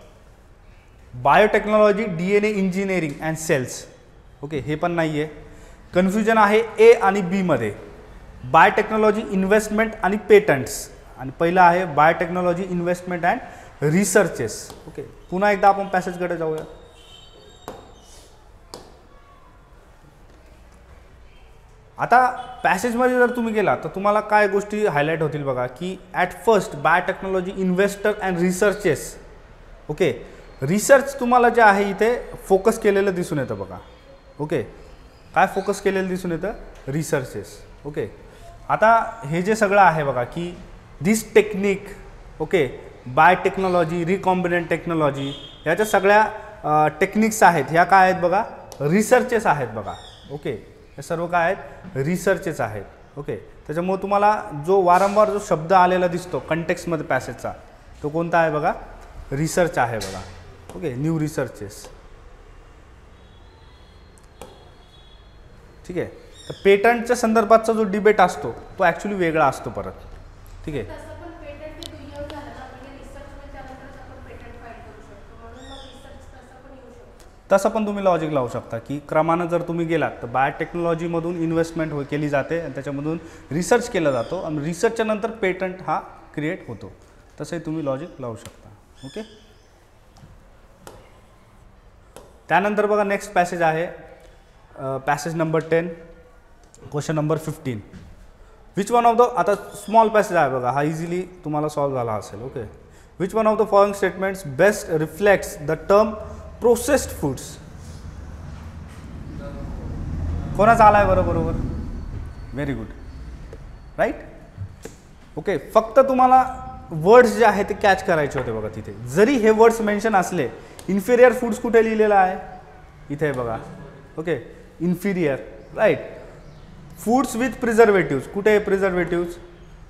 Biotechnology, DNA engineering and cells. Okay, हे पण नाही आहे. कन्फ्युजन आहे A आणि B मध्ये. बायोटेक्नॉलॉजी इन्व्हेस्टमेंट आणि पेटंट्स, आणि पहिलं आहे biotechnology investment and researches. Okay, पुन्हा एकदा आपण पॅसेजकडे जाऊया. आता पॅसेजमध्ये जर तुम्ही गेला तर तुम्हाला काय गोष्टी हायलाईट होतील बघा की at first biotechnology investor and researches. Okay, research तुम्हाला जे आहे इथे फोकस केलेलं दिसून येतं बघा. ओके, काय फोकस केलेलं दिसून येतं? रिसर्चेस. ओके, आता हे जे सगळं आहे बघा की this technique, okay, biotechnology, recombinant technology, ह्याच्या सगळ्या टेक्निक्स आहेत ह्या काय आहेत बघा? रिसर्चेस आहेत बघा. ओके, हे सर्व काय आहेत? रिसर्चेस आहेत. ओके, त्याच्यामुळे तुम्हाला जो वारंवार जो शब्द आलेला दिसतो कंटेक्स्टमध्ये पॅसेजचा तो कोणता आहे बघा? रिसर्च आहे बघा. Okay, new researches. ठीक आहे, तर पेटंटच्या संदर्भातचा जो डिबेट असतो तो ॲक्च्युली वेगळा असतो परत. ठीक आहे, तसं पण तुम्ही लॉजिक लावू शकता की क्रमानं जर तुम्ही गेलात तर बायोटेक्नॉलॉजीमधून इन्व्हेस्टमेंट केली जाते आणि त्याच्यामधून रिसर्च केला जातो आणि रिसर्चच्या नंतर पेटंट हा क्रिएट होतो. तसंही तुम्ही लॉजिक लावू शकता. ओके, त्यानंतर बघा नेक्स्ट पॅसेज आहे passage number 10, question number 15. Which one of the, आता स्मॉल पॅसेज आहे बघा, हा इझिली तुम्हाला सॉल्व्ह झाला असेल. Okay, which one of the following statements best reflects the term processed foods. कोणाचा आला आहे बरोबर? Very good, right. ओके, फक्त तुम्हाला वर्ड्स जे आहे ते कॅच करायचे होते बघा तिथे. जरी हे वर्ड्स मेन्शन असले, इन्फिरियर फूड्स कुठे लिहिलेलं आहे? इथे बघा. Okay, inferior, right. Foods with preservatives, कुठे आहे प्रिझर्वेटिव्स?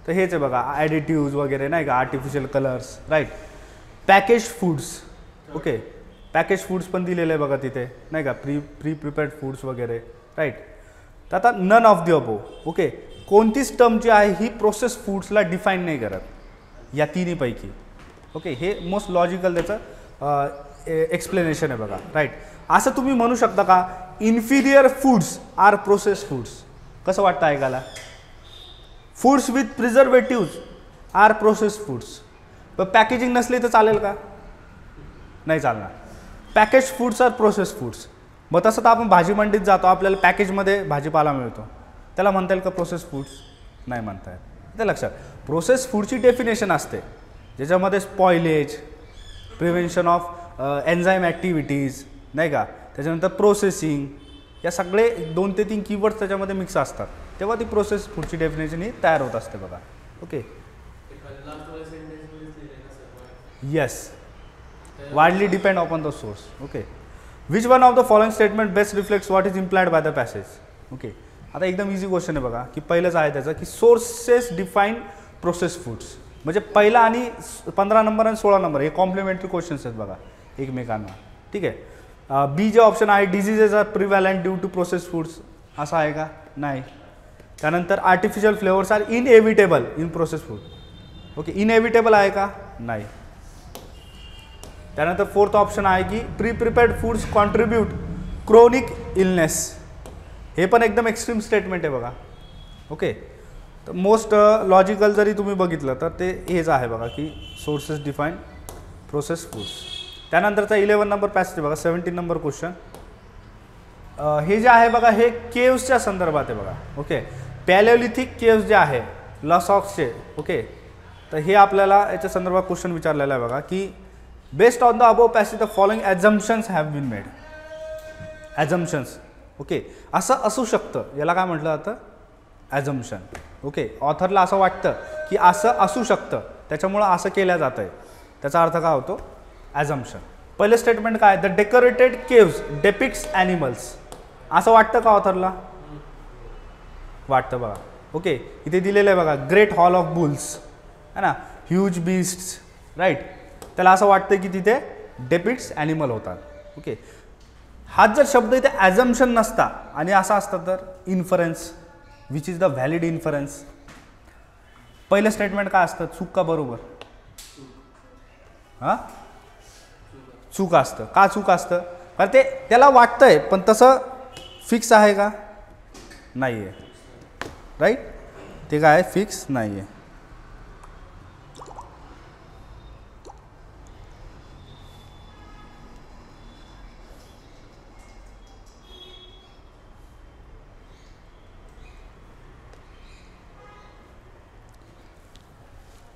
तर हेच आहे बघा, ॲडिटिव्ज वगैरे नाही का, artificial colours, right. Package foods. Okay, package foods पण दिलेले आहे बघा तिथे नाही का, प्रिपेअर्ड फूड्स वगैरे, राईट. तर आता none of the above. Okay, कोणतीच टर्म जी आहे ही प्रोसेस फूड्सला डिफाईन नाही करत या तिन्हीपैकी. ओके, हे मोस्ट लॉजिकल त्याचं एक्सप्लेनेशन आहे बघा, राईट. असं तुम्ही म्हणू शकता का inferior foods are process foods? कसं वाटतं ऐकायला? Foods with preservatives are process foods. पण पॅकेजिंग नसली तर चालेल का? नाही चालणार. Package foods are process foods. मग तसं तर आपण भाजी मंडीत जातो, आपल्याला पॅकेजमध्ये भाजीपाला मिळतो, त्याला म्हणता येईल का प्रोसेस फूड्स? नाही म्हणता येईल. ते लक्षात. प्रोसेस फूडची डेफिनेशन असते ज्याच्यामध्ये spoilage, prevention of enzyme activities नाही का, त्याच्यानंतर प्रोसेसिंग, या सगळे 2 ते 3 कीवर्ड्स त्याच्यामध्ये मिक्स असतात, तेव्हा ती प्रोसेस फूडची डेफिनेशन ही तयार होत असते बघा. Okay, yes, widely depend upon the source. Okay, which one of the following statement best reflects what is implied by the passage? Okay, आता एकदम इझी क्वेश्चन आहे बघा की पहिलंच आहे त्याचं की सोर्सेस डिफाईन प्रोसेस फूड्स. म्हणजे पहिला आणि 15 नंबर आणि 16 नंबर हे कॉम्प्लिमेंटरी क्वेश्चन्स आहेत बघा एकमेकांना. ठीक आहे, बी जे ऑप्शन आहे diseases are prevalent due to process foods, असं आहे का? नाही. त्यानंतर artificial flavours are inevitable in process food. Okay, inevitable आहे का? नाही. त्यानंतर फोर्थ ऑप्शन आहे की pre prepared foods contribute chronic illness. हे पण एकदम एक्स्ट्रीम स्टेटमेंट आहे बघा. ओके, तर मोस्ट लॉजिकल जरी तुम्ही बघितलं तर ते हेच आहे बघा की सोर्सेस डिफाईन प्रोसेस फूड्स. त्यानंतरचा 11 नंबर पॅसेज बघा, 17 नंबर क्वेश्चन. हे जे आहे बघा हे केव्सच्या संदर्भात आहे बघा. ओके, पॅलिओलिथिक केव्स जे आहे लसॉक्सचे. ओके, तर हे आपल्याला याच्या संदर्भात क्वेश्चन विचारलेला आहे बघा की based on the above passage the following assumptions have been made. Assumptions. Okay, असं असू शकतं, याला काय म्हटलं जातं? ॲझम्पशन. ओके, ऑथरला असं वाटतं की असं असू शकतं, त्याच्यामुळं असं केलं जातं आहे, त्याचा अर्थ काय होतो? ॲझम्पशन. पहिले स्टेटमेंट काय? The decorated caves depicts animals. असं वाटतं का ऑथरला? वाटतं बघा. ओके, इथे दिलेलं आहे बघा ग्रेट हॉल ऑफ बुल्स है ना, ह्यूज बीस्ट्स, राईट. त्याला असं वाटतं की तिथे डेपिक्ट्स ॲनिमल होतात. ओके, हाच जर शब्द इथे ॲझम्पशन नसता आणि असा असता तर inference, which is the valid inference. पहिलं स्टेटमेंट काय असतं? चूक का बरोबर? हां, चूक असतं. का चूक असतं? कारण ते त्याला वाटतंय पण तसं फिक्स आहे का? नाही आहे, राईट. ते काय फिक्स नाही आहे.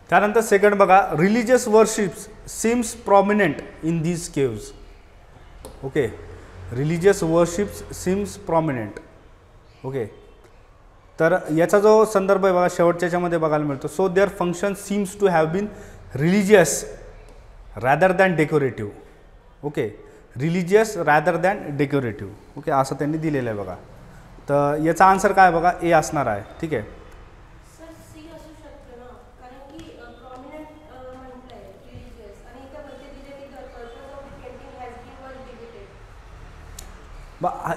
त्यानंतर सेकंड बघा, religious worships seems prominent in these caves. Okay, religious worships seems prominent. Okay, तर याचा जो संदर्भ आहे बघा शेवटच्या याच्यामध्ये बघायला मिळतो. So their function seems to have been religious rather than decorative. Okay, religious rather than decorative. Okay, असं त्यांनी दिलेलं आहे बघा. तर याचा आन्सर काय बघा? ए असणार आहे. ठीक आहे.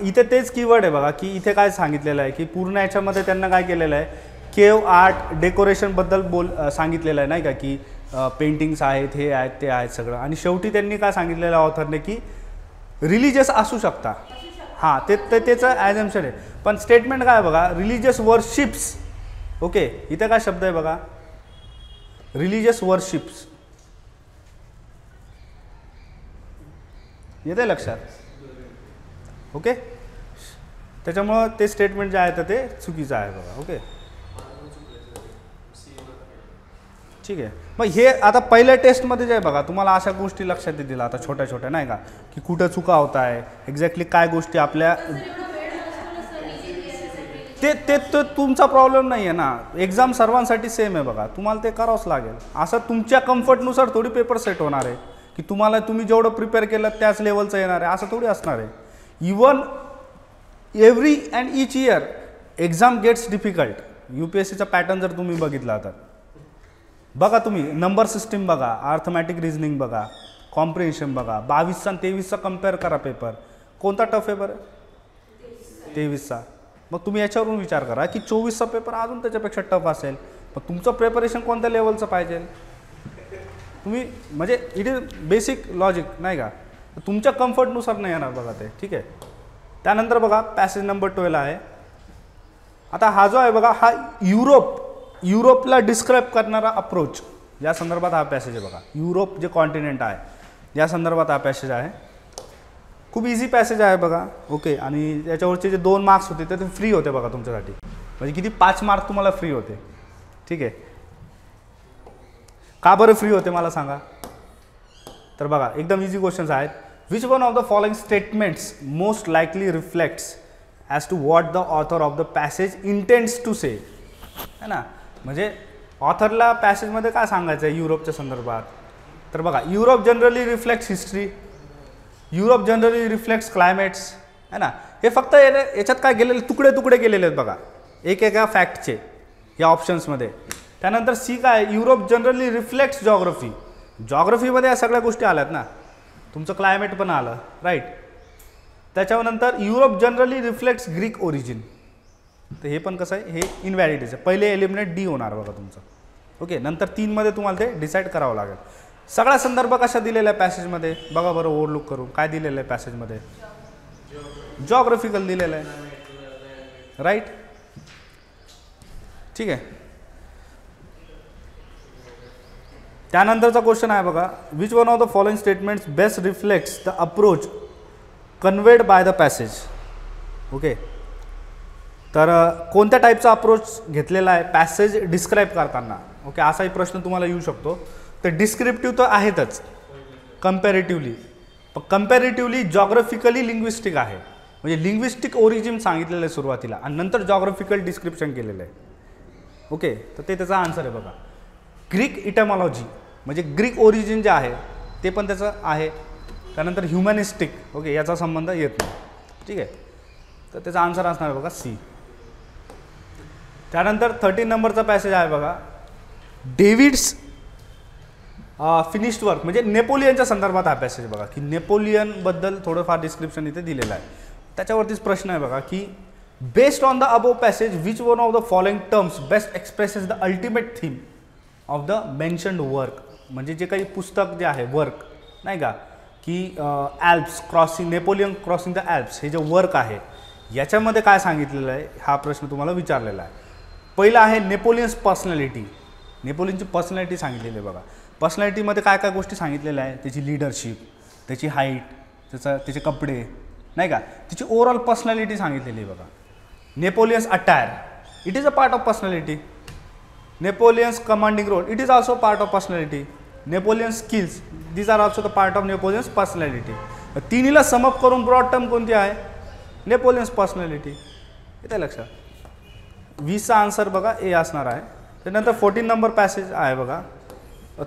इथे तेच कीवर्ड आहे बघा की इथे काय सांगितलेलं आहे की पूर्ण याच्यामध्ये त्यांना काय केलेलं आहे, केव आर्ट डेकोरेशनबद्दल सांगितलेलं आहे नाही का, की पेंटिंग्स आहेत, हे आहेत, ते आहेत सगळं. आणि शेवटी त्यांनी काय सांगितलेलं आहे ऑथरने की रिलिजियस असू शकता. हां, त्याचं ॲझम्पशन आहे. पण स्टेटमेंट काय बघा, रिलिजियस वर्शिप्स. ओके, इथे काय शब्द आहे बघा, रिलिजियस वर्शिप्स. येते लक्षात? ओके, त्याच्यामुळं ते स्टेटमेंट जे आहे तर ते चुकीचं आहे बघा. ओके, ठीक आहे. मग हे आता पहिल्या टेस्टमध्ये जे आहे बघा तुम्हाला अशा गोष्टी लक्षात येतील आता छोट्या छोट्या नाही का, की कुठं चुका होत आहे, एक्झॅक्टली काय गोष्टी आपल्या ते तुमचा प्रॉब्लेम नाही आहे ना. एक्झाम सर्वांसाठी सेम आहे बघा, तुम्हाला ते करावंच लागेल. असं तुमच्या कम्फर्टनुसार थोडी पेपर सेट होणार आहे की तुम्ही जेवढं प्रिपेअर केलं त्याच लेवलचं येणार आहे, असं थोडी असणार आहे. Even every and each year exam gets difficult. UPSCचा पॅटर्न जर तुम्ही बघितला तर बघा, तुम्ही नंबर सिस्टीम बघा, अर्थमॅटिक रिझनिंग बघा, कॉम्प्रिहेन्शन बघा, 22चा आणि 23चा कम्पेअर करा पेपर, कोणता टफ आहे बरं? 23चा. मग तुम्ही याच्यावरून विचार करा की 24चा पेपर अजून त्याच्यापेक्षा टफ असेल, मग तुमचं प्रिपरेशन कोणत्या लेवलचं पाहिजे? तुम्ही म्हणजे इट इज बेसिक लॉजिक नाही का, तुमच्या कम्फर्टनुसार नाही येणार बघा ते. ठीक आहे. त्यानंतर बघा पॅसेज नंबर 12 आहे. आता हा जो आहे बघा हा युरोपला डिस्क्राईब करणारा अप्रोच या संदर्भात हा पॅसेज आहे बघा. युरोप जे कॉन्टिनेंट आहे या संदर्भात हा पॅसेज आहे. खूप इझी पॅसेज आहे बघा. ओके, आणि याच्यावरचे जे 2 मार्क्स होते ते फ्री होते बघा तुमच्यासाठी. म्हणजे किती 5 मार्क तुम्हाला फ्री होते. ठीक आहे. का बरं फ्री होते मला सांगा? तर बघा एकदम इझी क्वेश्चन्स आहेत. Which one of the following statements most likely reflects as to what the author of the passage intends to say, है ना. म्हणजे ऑथरला पॅसेजमध्ये काय सांगायचं आहे युरोपच्या संदर्भात? तर बघा, Europe generally reflects history, Europe generally reflects climates, है ना. हे फक्त याच्यात काय गेलेले तुकडे केलेले आहेत बघा एका फॅक्टचे या ऑप्शन्समध्ये. त्यानंतर सी काय, युरोप जनरली रिफ्लेक्ट्स जॉग्रफी. जॉग्रफीमध्ये या सगळ्या गोष्टी आल्यात ना, तुमचं क्लायमेट पण आलं, राईट. त्याच्यानंतर Europe generally reflects Greek origin, तर हे पण कसं आहे, हे इनव्हॅलिड आहे. पहिले एलिमिनेट डी होणार बघा तुमचं. ओके, नंतर 3 मध्ये तुम्हाला ते डिसाईड करावं लागेल. सगळा संदर्भ कशा दिलेला आहे पॅसेजमध्ये बघा बरं, ओव्हरलुक करून काय दिलेलं आहे पॅसेजमध्ये, जॉग्राफिकल दिलेलं आहे, राईट. ठीक आहे. त्यानंतरचा क्वेश्चन आहे बघा, which one of the following statements best reflects the approach conveyed by the passage. Okay, तर कोणत्या टाईपचा अप्रोच घेतलेला आहे पॅसेज डिस्क्राईब करताना. ओके, असाही प्रश्न तुम्हाला येऊ शकतो. तर डिस्क्रिप्टिव्ह तर आहेतच, कम्पॅरेटिव्हली, पण कम्पॅरेटिव्हली जॉग्राफिकली लिंग्विस्टिक आहे, म्हणजे लिंग्विस्टिक ओरिजिन सांगितलेलं आहे सुरुवातीला आणि नंतर जॉग्राफिकल डिस्क्रिप्शन केलेलं आहे. ओके, तर ते त्याचा आन्सर आहे बघा. ग्रीक इटॅमॉलॉजी म्हणजे ग्रीक ओरिजिन जे आहे ते पण त्याचं आहे. त्यानंतर ह्युमॅनिस्टिक, ओके, याचा संबंध येत नाही. ठीक आहे, तर त्याचा आन्सर असणार आहे बघा सी. त्यानंतर 13 नंबरचा पॅसेज आहे बघा, डेव्हिड्स फिनिश्ड वर्क म्हणजे नेपोलियनच्या संदर्भात हा पॅसेज बघा, की नेपोलियनबद्दल थोडंफार डिस्क्रिप्शन इथे दिलेलं आहे. त्याच्यावरतीच प्रश्न आहे बघा, की based on the above passage which one of the following terms best expresses the ultimate theme of the mentioned work. म्हणजे जे काही पुस्तक जे आहे वर्क नाही का, की ॲल्प्स क्रॉसिंग, नेपोलियन क्रॉसिंग द ॲल्प्स, हे जे वर्क आहे याच्यामध्ये काय सांगितलेलं आहे हा प्रश्न तुम्हाला विचारलेला आहे. पहिला आहे नेपोलियन्स पर्सनॅलिटी. नेपोलियनची पर्सनॅलिटी सांगितलेली आहे बघा. पर्सनॅलिटीमध्ये काय काय गोष्टी सांगितलेल्या आहे, त्याची लिडरशिप, त्याची हाईट, त्याचे कपडे नाही का, त्याची ओव्हरऑल पर्सनॅलिटी सांगितलेली आहे बघा. Napoleon's attire, it is a part of personality. Napoleon's commanding role, it is also part of personality. Napoleon skills, these are also the part of Napoleon's personality. तिन्हीला समअप करून ब्रॉड टर्म कोणती आहे, नेपोलियन्स personality. येते लक्षात. 20चा answer बघा ए असणार आहे. त्यानंतर 14 नंबर पॅसेज आहे बघा,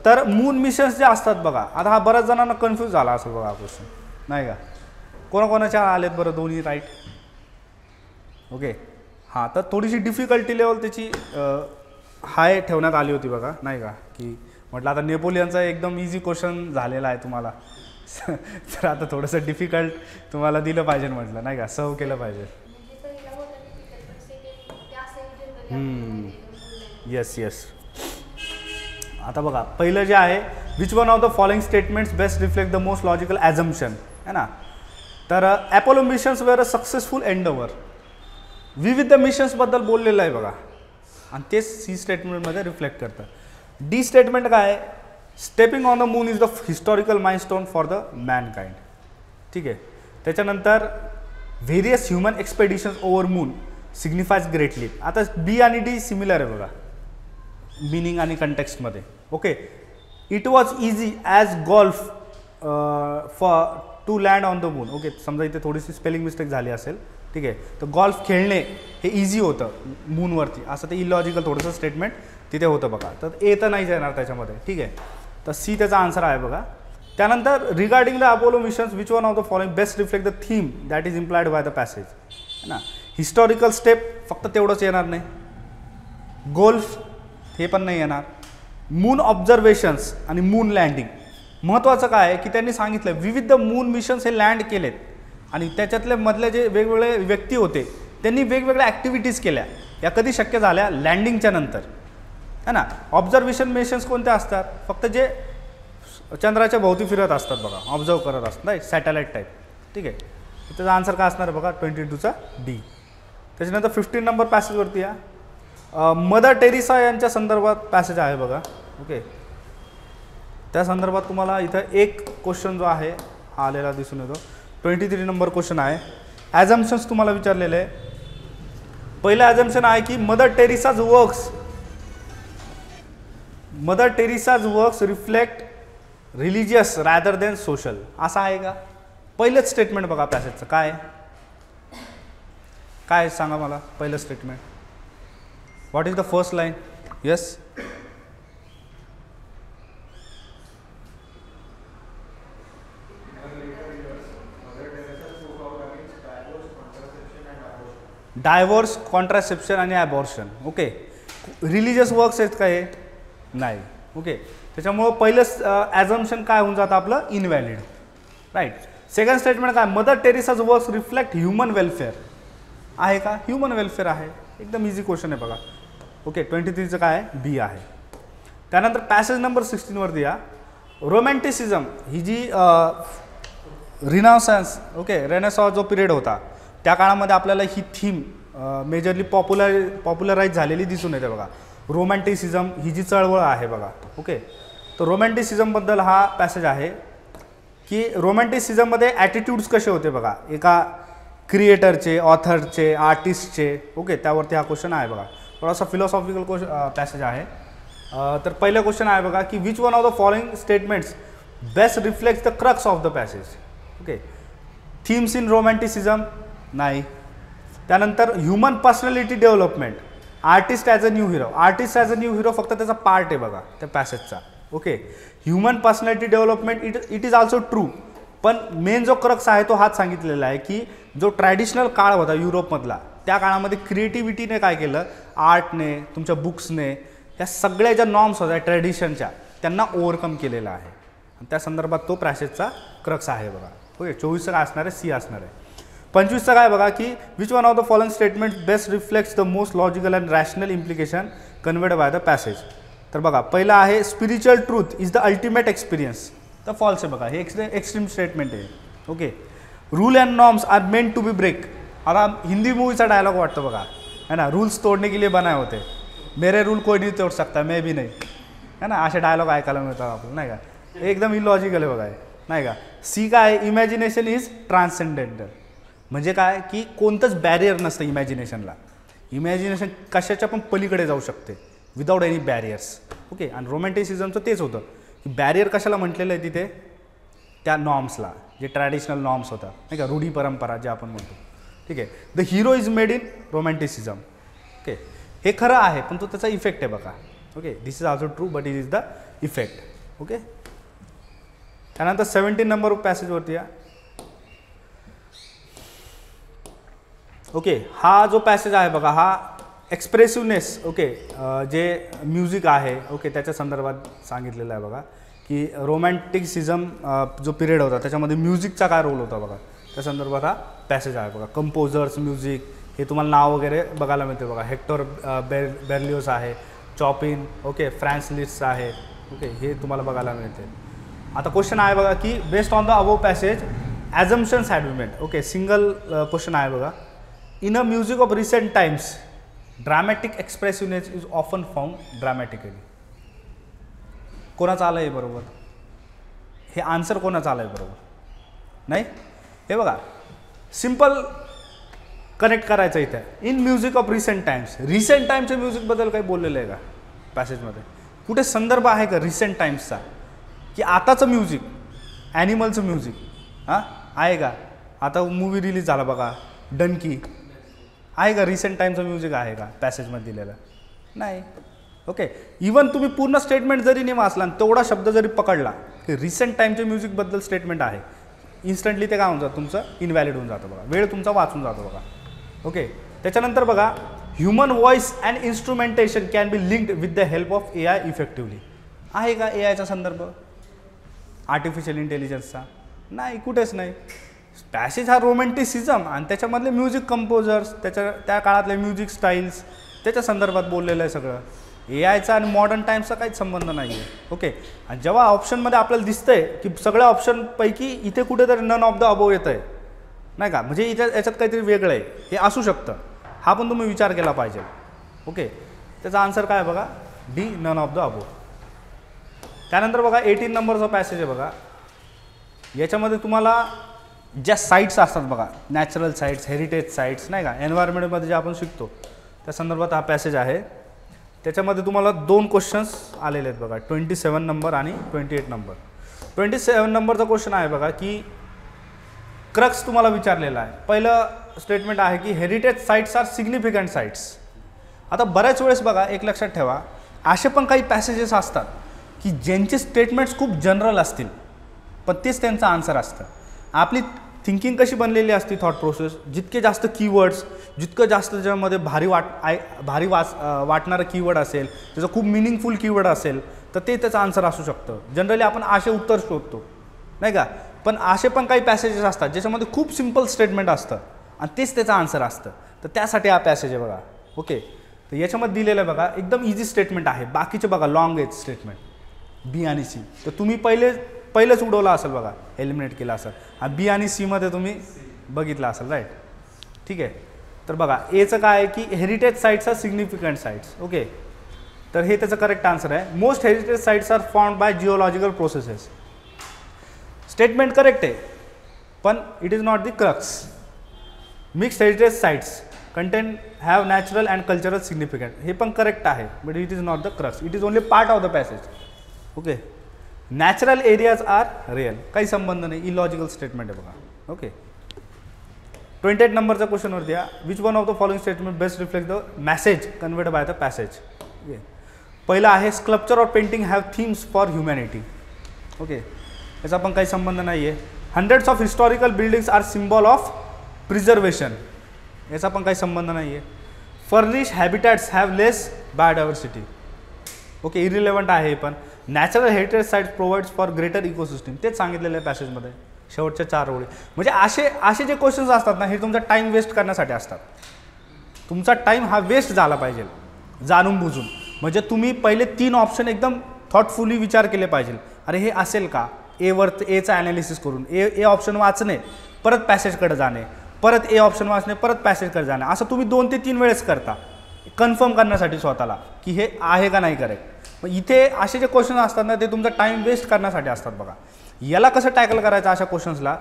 तर मून मिशन्स जे असतात बघा, आता हा बऱ्याच जणांना कन्फ्यूज झाला असेल बघा हा क्वेश्चन नाही का. कोणाकोणाच्या आलेत बरं दोन्ही राईट. ओके, हां, तर थोडीशी डिफिकल्टी लेवल त्याची हाय ठेवण्यात आली होती बघा नाही का, की म्हटलं आता नेपोलियनचा एकदम इझी क्वेश्चन झालेला आहे तुम्हाला तर आता थोडंसं डिफिकल्ट तुम्हाला दिलं पाहिजे म्हटलं नाही का, सर्व केलं पाहिजे. Yes yes. आता बघा पहिलं जे आहे, which one of the following statements best reflect the most logical assumption है ना. तर Apollo missions were a successful endeavour. विविध मिशन्सबद्दल बोललेलं आहे बघा आणि तेच सी स्टेटमेंटमध्ये रिफ्लेक्ट करतं. डी स्टेटमेंट काय आहे, stepping on the moon is the historical milestone for the mankind. ठीक आहे. त्याच्यानंतर various human expeditions over moon signifies greatly. आता बी आणि डी सिमिलर आहे बघा मिनिंग आणि कंटेक्स्टमध्ये. Okay, it was easy as golf for to land on the moon. Okay, समजा इथे थोडीशी स्पेलिंग मिस्टेक झाली असेल. ठीक आहे, तर गोल्फ खेळणे हे इझी होतं मूनवरती, असं ते इलॉजिकल थोडंसं स्टेटमेंट तिथे होतं बघा. तर ए तर नाही येणार त्याच्यामध्ये. ठीक आहे, तर सी त्याचा आन्सर आहे बघा. त्यानंतर regarding the Apollo missions which one of the following best reflect the theme that is implied bye the passage है ना. हिस्टॉरिकल स्टेप फक्त तेवढंच येणार नाही. गोल्फ हे पण नाही येणार. मून ऑब्झर्वेशन्स आणि मून लँडिंग. महत्त्वाचं काय आहे की त्यांनी सांगितलं विविध मून मिशन्स हे लँड केलेत आणि त्याच्यातले मधले जे वेगवेगळे व्यक्ती होते त्यांनी वेगवेगळ्या ॲक्टिव्हिटीज केल्या. या कधी शक्य झाल्या, लँडिंगच्या नंतर है ना. ऑब्झर्वेशन मिशन्स कोणत्या असतात, फक्त जे चंद्राच्या भोवती फिरत असतात बघा, ऑब्झर्व करत असतात राईट, सॅटेलाईट टाईप. ठीक आहे, त्याचा आन्सर काय असणार आहे बघा 22चा डी. त्याच्यानंतर 15 नंबर पॅसेजवरती या मदर टेरेसा यांच्या संदर्भात पॅसेज आहे बघा. ओके, त्या संदर्भात तुम्हाला इथं एक क्वेश्चन जो आहे हा आलेला दिसून येतो. 23 नंबर क्वेश्चन आहे. ॲझम्पशन्स तुम्हाला विचारलेले आहे. पहिलं ॲझम्पशन आहे की Mother Teresa's works reflect religious rather than social. असं आहे का? पहिलंच स्टेटमेंट बघा पॅसेजचं काय काय सांगा मला. पहिलं statement what is the first line. Yes, divorce, contraception आणि ॲबॉर्शन. ओके, रिलिजियस वर्क्स आहेत का हे? नाही. ओके, त्याच्यामुळं पहिलंच ॲझम्पशन काय होऊन जातं आपलं, इनव्हॅलिड राईट. सेकंड स्टेटमेंट काय, mother Teresa's works reflect human welfare आहे का, ह्युमन वेलफेअर आहे, एकदम इझी क्वेश्चन आहे बघा. ओके 23चं काय आहे, बी आहे. त्यानंतर पॅसेज नंबर 16 वरती या, रोमॅन्टिसिझम ही जी रिनासान्स रेनेसॉन्स जो पिरियड होता त्या काळामध्ये आपल्याला ही थीम मेजरली पॉप्युलराईज झालेली दिसून येते बघा. रोमॅन्टिसिझम ही जी चळवळ आहे बघा. ओके, तर रोमॅन्टिसिझमबद्दल हा पॅसेज आहे की रोमॅन्टिसिझममध्ये ॲटिट्यूड्स कसे होते बघा, एका क्रिएटरचे, ऑथरचे, आर्टिस्टचे. ओके, त्यावरती हा क्वेश्चन आहे बघा. थोडासा फिलॉसॉफिकल पॅसेज आहे. तर पहिला क्वेश्चन आहे बघा की which one of the following statements best reflects the crux of the passage. Okay, themes in romanticism नाही. त्यानंतर human personality development, artist as a new hero. Artist as a new hero फक्त त्याचा part आहे बघा त्या पॅसेजचा. Okay, human personality development it is also true, पण main जो क्रक्स आहे तो हाच सांगितलेला आहे की जो ट्रॅडिशनल काळ होता युरोपमधला त्या काळामध्ये क्रिएटिव्हिटीने काय केलं, आर्टने, तुमच्या बुक्सने, या सगळ्या ज्या नॉर्म्स होत्या ट्रॅडिशनच्या त्यांना ओव्हरकम केलेला आहे. आणि त्या संदर्भात तो पॅसेजचा क्रक्स आहे बघा. ओके, 24चं काय असणार आहे, सी असणार आहे. 25चं काय बघा की which one of the following statement best reflects the most logical and rational implication conveyed by the passage. तर बघा पहिला आहे spiritual truth is the ultimate experience. तर फॉल्स आहे बघा, हे एक्स्ट्रीम स्टेटमेंट आहे. Okay, rule and norms are meant to be break. आता हिंदी मूवीचा डायलॉग वाटतो बघा है ना, रूल्स तोडने के लिए बनाए होते, मेरे रूल कोई नहीं तोड़ सकता, मैं भी नहीं, है ना, असे डायलॉग ऐकायला मिळतात आपल्याला नाही का. एकदम इलॉजिकल आहे बघा नाही का. सी काय, इमॅजिनेशन इज ट्रान्सेंडेंटल. म्हणजे काय की कोणतंच बॅरियर नसतं इमॅजिनेशनला. इमॅजिनेशन कशाच्या पण पलीकडे जाऊ शकते विदाऊट एनी बॅरियर्स. ओके, आणि रोमॅन्टिसिझमचं तेच होतं की बॅरियर कशाला म्हटलेलं आहे तिथे, त्या नॉर्म्सला, जे ट्रॅडिशनल नॉर्म्स होतात नाही का, रूढी परंपरा जे आपण म्हणतो. ठीक आहे, the hero is made in romanticism. Okay, हे खरं आहे पण तो त्याचा इफेक्ट आहे बघा. Okay, this is also true but it is the effect. Okay, त्यानंतर 17 नंबर पॅसेजवरती या. ओके, हा जो पॅसेज आहे बघा हा एक्सप्रेसिव्हनेस, ओके, जे म्युझिक आहे ओके त्याच्या संदर्भात सांगितलेलं आहे बघा की रोमॅन्टिसिझम जो पिरियड होता त्याच्यामध्ये म्युझिकचा काय रोल होता बघा, त्या संदर्भात हा पॅसेज आहे बघा. कंपोजर्स, म्युझिक, हे तुम्हाला नाव वगैरे बघायला मिळते बघा. हेक्टर बेर्लियोस आहे, चॉपिन, ओके, फ्रान्स लिस्ट आहे. ओके, हे तुम्हाला बघायला मिळते. आता क्वेश्चन आहे बघा की based on the above passage assumptions had be made. Okay, single question आहे बघा. In a music of recent times dramatic expressiveness is often found dramatically. कोणाचं आलं आहे बरोबर, हे आन्सर कोणाचं आलं आहे बरोबर नाही. हे बघा सिम्पल कनेक्ट करायचं इथे. In music of recent times, recent टाईमच्या म्युझिकबद्दल काही बोललेलं आहे का पॅसेजमध्ये, कुठे संदर्भ आहे का रिसेंट टाइम्सचा, की आताचं म्युझिक, ॲनिमलचं म्युझिक हां आहे का. आता मूवी रिलीज झाला बघा डनकी, आहे का रिसेंट टाईमचं म्युझिक आहे का पॅसेजमध्ये दिलेलं नाही. ओके, इवन तुम्ही पूर्ण स्टेटमेंट जरी नाही वाचला आणि तेवढा शब्द जरी पकडला की रिसेंट टाईमच्या म्युझिकबद्दल स्टेटमेंट आहे, इन्स्टंटली ते काय होऊन जातं, तुमचं इनव्हॅलिड होऊन जातं बघा, वेळ तुमचा वाचून जातो बघा. ओके, त्याच्यानंतर बघा human voice and instrumentation can be linked with the help of AI effectively. आहे का AIचा संदर्भ आर्टिफिशियल इंटेलिजन्सचा, नाही, कुठेच नाही. पॅसेज हा रोमॅन्टिसिझम आणि त्याच्यामधले म्युझिक कंपोजर्स, त्या काळातले म्युझिक स्टाईल्स, त्याच्या संदर्भात बोललेलं आहे सगळं. AIचा आणि मॉडर्न टाईम्सचा काहीच संबंध नाही आहे. ओके, आणि जेव्हा ऑप्शनमध्ये आपल्याला दिसतंय की सगळ्या ऑप्शनपैकी इथे कुठेतरी नन ऑफ द अबोव येतं आहे नाही का, म्हणजे इथे याच्यात काहीतरी वेगळं आहे, हे असू शकतं, हा पण तुम्ही विचार केला पाहिजे. ओके, त्याचा आन्सर काय बघा, D, none of the above. त्यानंतर बघा 18 नंबरचा पॅसेज आहे बघा. याच्यामध्ये तुम्हाला ज्या साईट्स असतात बघा, नॅचरल साईट्स, हेरिटेज साईट्स नाही का, एन्व्हायरमेंटमध्ये जे आपण शिकतो त्या संदर्भात हा पॅसेज आहे. त्याच्यामध्ये तुम्हाला 2 क्वेश्चन्स आलेले आहेत बघा, 27 नंबर आणि 28 नंबर. 27 नंबरचा क्वेश्चन आहे बघा की क्रक्स तुम्हाला विचारलेला आहे. पहिलं स्टेटमेंट आहे की heritage sites are significant sites. आता बऱ्याच वेळेस बघा एक लक्षात ठेवा, असे पण काही पॅसेजेस असतात की ज्यांचे स्टेटमेंट्स खूप जनरल असतील पण तेच त्यांचं आन्सर असतं. आपली थिंकिंग कशी बनलेली असते, थॉट प्रोसेस, जितके जास्त कीवर्ड्स, जितकं जास्त त्याच्यामध्ये भारी वाटणारं कीवर्ड असेल, त्याचं खूप मिनिंगफुल कीवर्ड असेल तर ते त्याचं आन्सर असू शकतं. जनरली आपण असे उत्तर शोधतो नाही का पण असे पण काही पॅसेजेस असतात ज्याच्यामध्ये खूप सिम्पल स्टेटमेंट असतं आणि तेच त्याचं आन्सर असतं. तर त्यासाठी हा पॅसेज आहे बघा. ओके, तर याच्यामध्ये दिलेलं आहे बघा, एकदम इझी स्टेटमेंट आहे. बाकीचे बघा लॉंग एज स्टेटमेंट बी आणि सी, तर तुम्ही पहिलेच उडवला असेल बघा, एलिमिनेट केला असेल. आणि बी आणि सीमध्ये तुम्ही बघितलं असेल, राईट. ठीक आहे, तर बघा एचं काय आहे की heritage sites are significant sites. Okay, तर हे त्याचं करेक्ट आन्सर आहे. Most heritage sites are found by geological processes. Statement correct आहे, पण it is not the crux. Mixed heritage sites content have natural and cultural significant, हे पण correct आहे, but it is not the crux. It is only part of the passage. Okay, natural areas are real, काही संबंध नाही, illogical statement आहे बघा. Okay, 28 नंबरचा क्वेश्चनवरती या. Which one of the following statement best reflect the message conveyed by the passage. Okay, पहिला आहे स्कल्पचर और painting have themes for humanity. Okay, याचा पण काही संबंध नाही आहे. Hundreds of historical buildings are symbol of preservation, याचा पण काही संबंध नाही आहे. Furnish habitats have less biodiversity. Okay, irrelevant आहे हे पण. Natural heritage sites provides for greater ecosystem, तेच सांगितलेलं आहे पॅसेजमध्ये शेवटच्या 4 ओळी. म्हणजे असे जे क्वेश्चन्स असतात ना, हे तुमचा टाईम वेस्ट करण्यासाठी असतात. तुमचा टाईम हा वेस्ट झाला पाहिजे जाणून बुजून. म्हणजे तुम्ही पहिले 3 ऑप्शन एकदम थॉटफुली विचार केले पाहिजे. अरे हे असेल का, एचं ॲनालिसिस करून ए ऑप्शन वाचणे, परत पॅसेजकडे जाणे, परत ए ऑप्शन वाचणे, परत पॅसेजकडे जाणे, असं तुम्ही 2 ते 3 वेळेस करता कन्फर्म करण्यासाठी स्वतःला की हे आहे का नाही करेक्ट. मग इथे असे जे क्वेश्चन असतात ना, ते तुमचा टाईम वेस्ट करण्यासाठी असतात बघा. याला कसं टॅकल करायचं अशा क्वेश्चन्सला,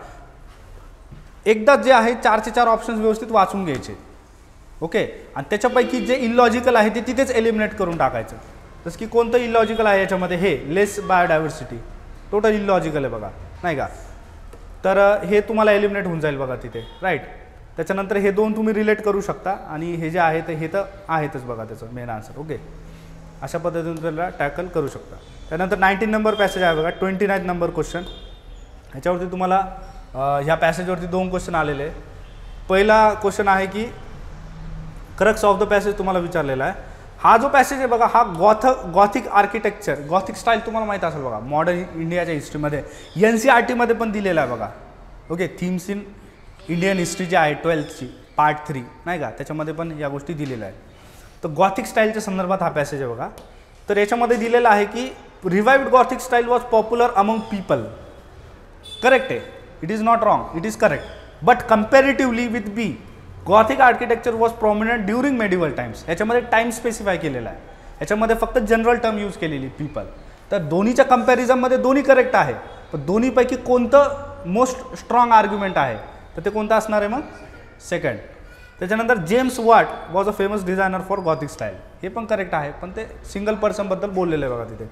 एकदा जे आहे 4चे 4 ऑप्शन्स व्यवस्थित वाचून घ्यायचे. ओके, आणि त्याच्यापैकी जे इलॉजिकल आहे ते तिथेच एलिमिनेट करून टाकायचं. जसं की कोणतं इलॉजिकल आहे याच्यामध्ये, हे लेस बायोडायव्हर्सिटी टोटल इलॉजिकल आहे बघा, नाही का. तर हे तुम्हाला एलिमिनेट होऊन जाईल बघा तिथे, राईट. त्याच्यानंतर हे 2 तुम्ही रिलेट करू शकता आणि हे जे आहे ते हे तर आहेतच बघा त्याचं मेन आन्सर. ओके, अशा पद्धतीने त्याला टॅकल करू शकता. त्यानंतर 19 नंबर पॅसेज आहे बघा, 29 नंबर क्वेश्चन. ह्याच्यावरती तुम्हाला ह्या पॅसेजवरती 2 क्वेश्चन आलेले आहे. पहिला क्वेश्चन आहे की क्रक्स ऑफ द पॅसेज तुम्हाला विचारलेला आहे. हा जो पॅसेज आहे बघा, हा गॉथिक आर्किटेक्चर, गॉथिक स्टाईल तुम्हाला माहीत असेल बघा, मॉडर्न इंडियाच्या हिस्ट्रीमध्ये NCERTमध्ये पण दिलेला आहे बघा. Okay, themes in Indian history जी आहे 12th पार्ट 3, नाही का, त्याच्यामध्ये पण या गोष्टी दिलेल्या आहेत. तर गॉथिक स्टाईलच्या संदर्भात हा पॅसेज आहे बघा. तर याच्यामध्ये दिलेलं आहे की revived Gothic style was popular among people. Correct आहे, it is not wrong, it is correct. But comparatively with B, Gothic architecture was prominent during medieval times. याच्यामध्ये टाईम स्पेसिफाय केलेला आहे, याच्यामध्ये फक्त जनरल टर्म यूज केलेली people. तर दोन्हीच्या कम्पॅरिझनमध्ये दोन्ही करेक्ट आहे, पण दोन्हीपैकी कोणतं मोस्ट स्ट्रॉंग आर्ग्युमेंट आहे, तर ते कोणतं असणार आहे मग, सेकंड. त्याच्यानंतर James Watt was a famous designer for Gothic style, हे पण करेक्ट आहे, पण ते सिंगल पर्सनबद्दल बोललेलं आहे बघा तिथे.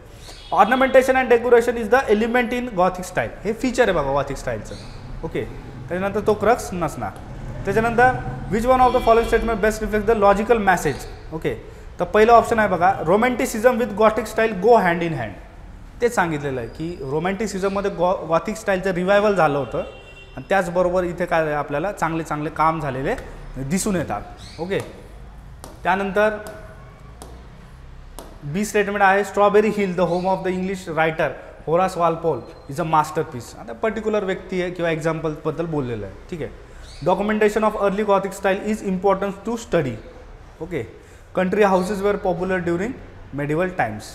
Ornamentation and decoration is the element in Gothic style, हे फीचर आहे बघा गॉथिक स्टाईलचं. ओके, त्याच्यानंतर तो क्रक्स नसणार. त्याच्यानंतर which one of the following statement best reflect the logical message. Okay, तर पहिलं ऑप्शन आहे बघा, romanticism with Gothic style go hand in hand. तेच सांगितलेलं आहे की रोमॅन्टिसिझममध्ये गॉथिक स्टाईलचं रिवायवल झालं होतं आणि त्याचबरोबर इथे काय आपल्याला चांगले चांगले काम झालेले दिसून येतात. ओके, त्यानंतर बी स्टेटमेंट आहे strawberry hill the home of the English writer Horace Walpole is a masterpiece. आता पर्टिक्युलर व्यक्ती आहे किंवा एक्झाम्पलबद्दल बोललेलं आहे. ठीक आहे. Documentation of early Gothic style is importance to study. Okay, country houses were popular during medieval times.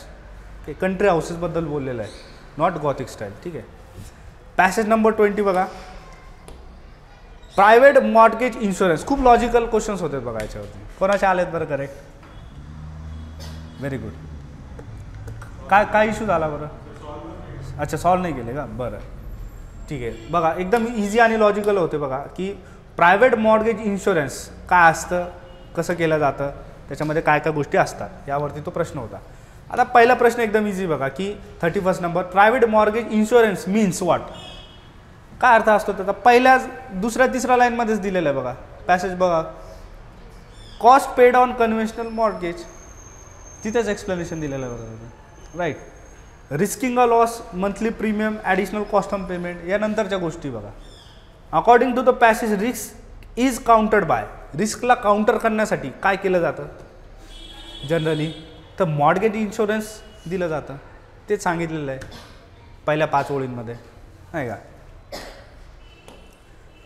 Okay, country हाऊसेसबद्दल बोललेलं आहे, नॉट गॉथिक स्टाईल. ठीक आहे. पॅसेज नंबर 20 बघा, प्रायव्हेट मॉर्टगेज इन्शुरन्स. खूप लॉजिकल क्वेश्चन्स होते बघा याच्यावरती. कोणाचे आलेत बरं करेक्ट? Very good. काय इश्यू झाला बरं? अच्छा, सॉल्व नाही केले का? बरं, ठीक आहे. बघा एकदम इझी आणि लॉजिकल होते बघा की प्रायव्हेट मॉर्टगेज इन्शुरन्स काय असतं, कसं केलं जातं, त्याच्यामध्ये काय काय गोष्टी असतात, यावरती तो प्रश्न होता. आता पहिला प्रश्न एकदम इझी बघा की 31 number, private mortgage insurance means what. काय अर्थ असतो त्याचा? पहिल्या दुसऱ्या तिसऱ्या लाईनमध्येच दिलेलं आहे बघा पॅसेज बघा, cost paid on conventional mortgage, तिथेच एक्सप्लेनेशन दिलेलं आहे बघा, right. Risking a loss, monthly premium, additional cost on payment, या नंतरच्या गोष्टी बघा. According to the passage risk is countered by, रिस्कला काउंटर करण्यासाठी काय केलं जातं जनरली, तर मॉर्टगेज इन्शुरन्स दिलं जातं. तेच सांगितलेलं आहे पहिल्या 5 ओळींमध्ये, नाही का.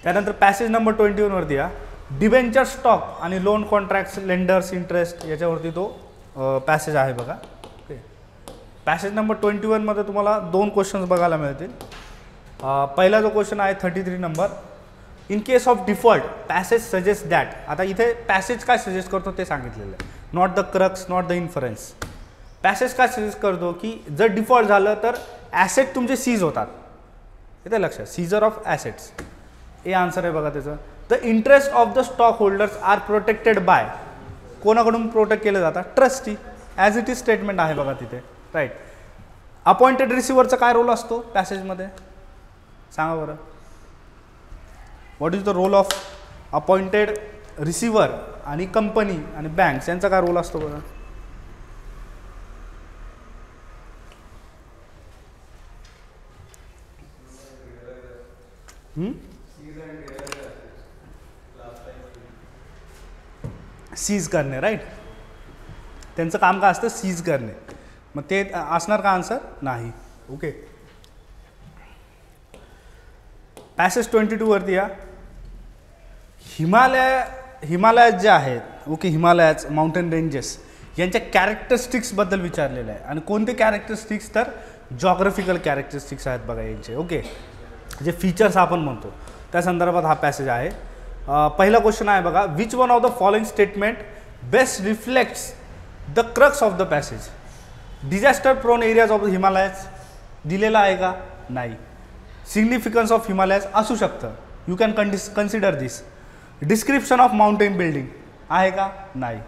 त्यानंतर पॅसेज नंबर 21 वरती या डिबेंचर स्टॉक आणि लोन कॉन्ट्रॅक्ट्स लेंडर्स इंटरेस्ट याच्यावरती तो पॅसेज आहे बघा. ओके. पॅसेज नंबर 21 मध्ये तुम्हाला 2 क्वेश्चन्स बघायला मिळतील. पहिला जो क्वेश्चन आहे 33 number, in case of default passage suggest that. आता इथे पॅसेज काय सजेस्ट करतो ते सांगितलेलं आहे, not the crux, not the inference. Passage काय सजेस्ट करतो की जर डिफॉल्ट झालं तर ॲसेट तुमचे सीज होतात. इथे लक्षात, सीजर ऑफ ॲसेट्स हे आन्सर आहे बघा त्याचं. The interest of the stock holders are protected by, कोणाकडून प्रोटेक्ट केलं जातात, trustee. As it is statement आहे बघा तिथे, राईट. अपॉइंटेड रिसिव्हरचा काय रोल असतो पॅसेजमध्ये सांगा बरं. What is the role of appointed receiver आणि कंपनी आणि बँक्स यांचा काय रोल असतो बघा. सीज करणे, राईट. त्यांचं काम काय असतं, सीज करणे. मग ते असणार का आन्सर, नाही. ओके. पॅसेज 22 वरती या हिमालयात जे आहेत, ओके, हिमालयाज माउंटेन रेंजेस यांच्या कॅरेक्टरिस्टिक्सबद्दल विचारलेलं आहे. आणि कोणते कॅरेक्टरिस्टिक्स, तर जॉग्राफिकल कॅरेक्टरिस्टिक्स आहेत बघा यांचे. ओके, जे फीचर्स आपण म्हणतो त्या संदर्भात हा पॅसेज आहे. पहिला क्वेश्चन आहे बघा, which one of the following statement best reflects the crux of the passage. Disaster prone areas of the Himalayas दिलेला आहे का, नाही. सिग्निफिकन्स ऑफ हिमालयाज असू शकतं, you can consider this. Description of mountain building आहे का, नाही.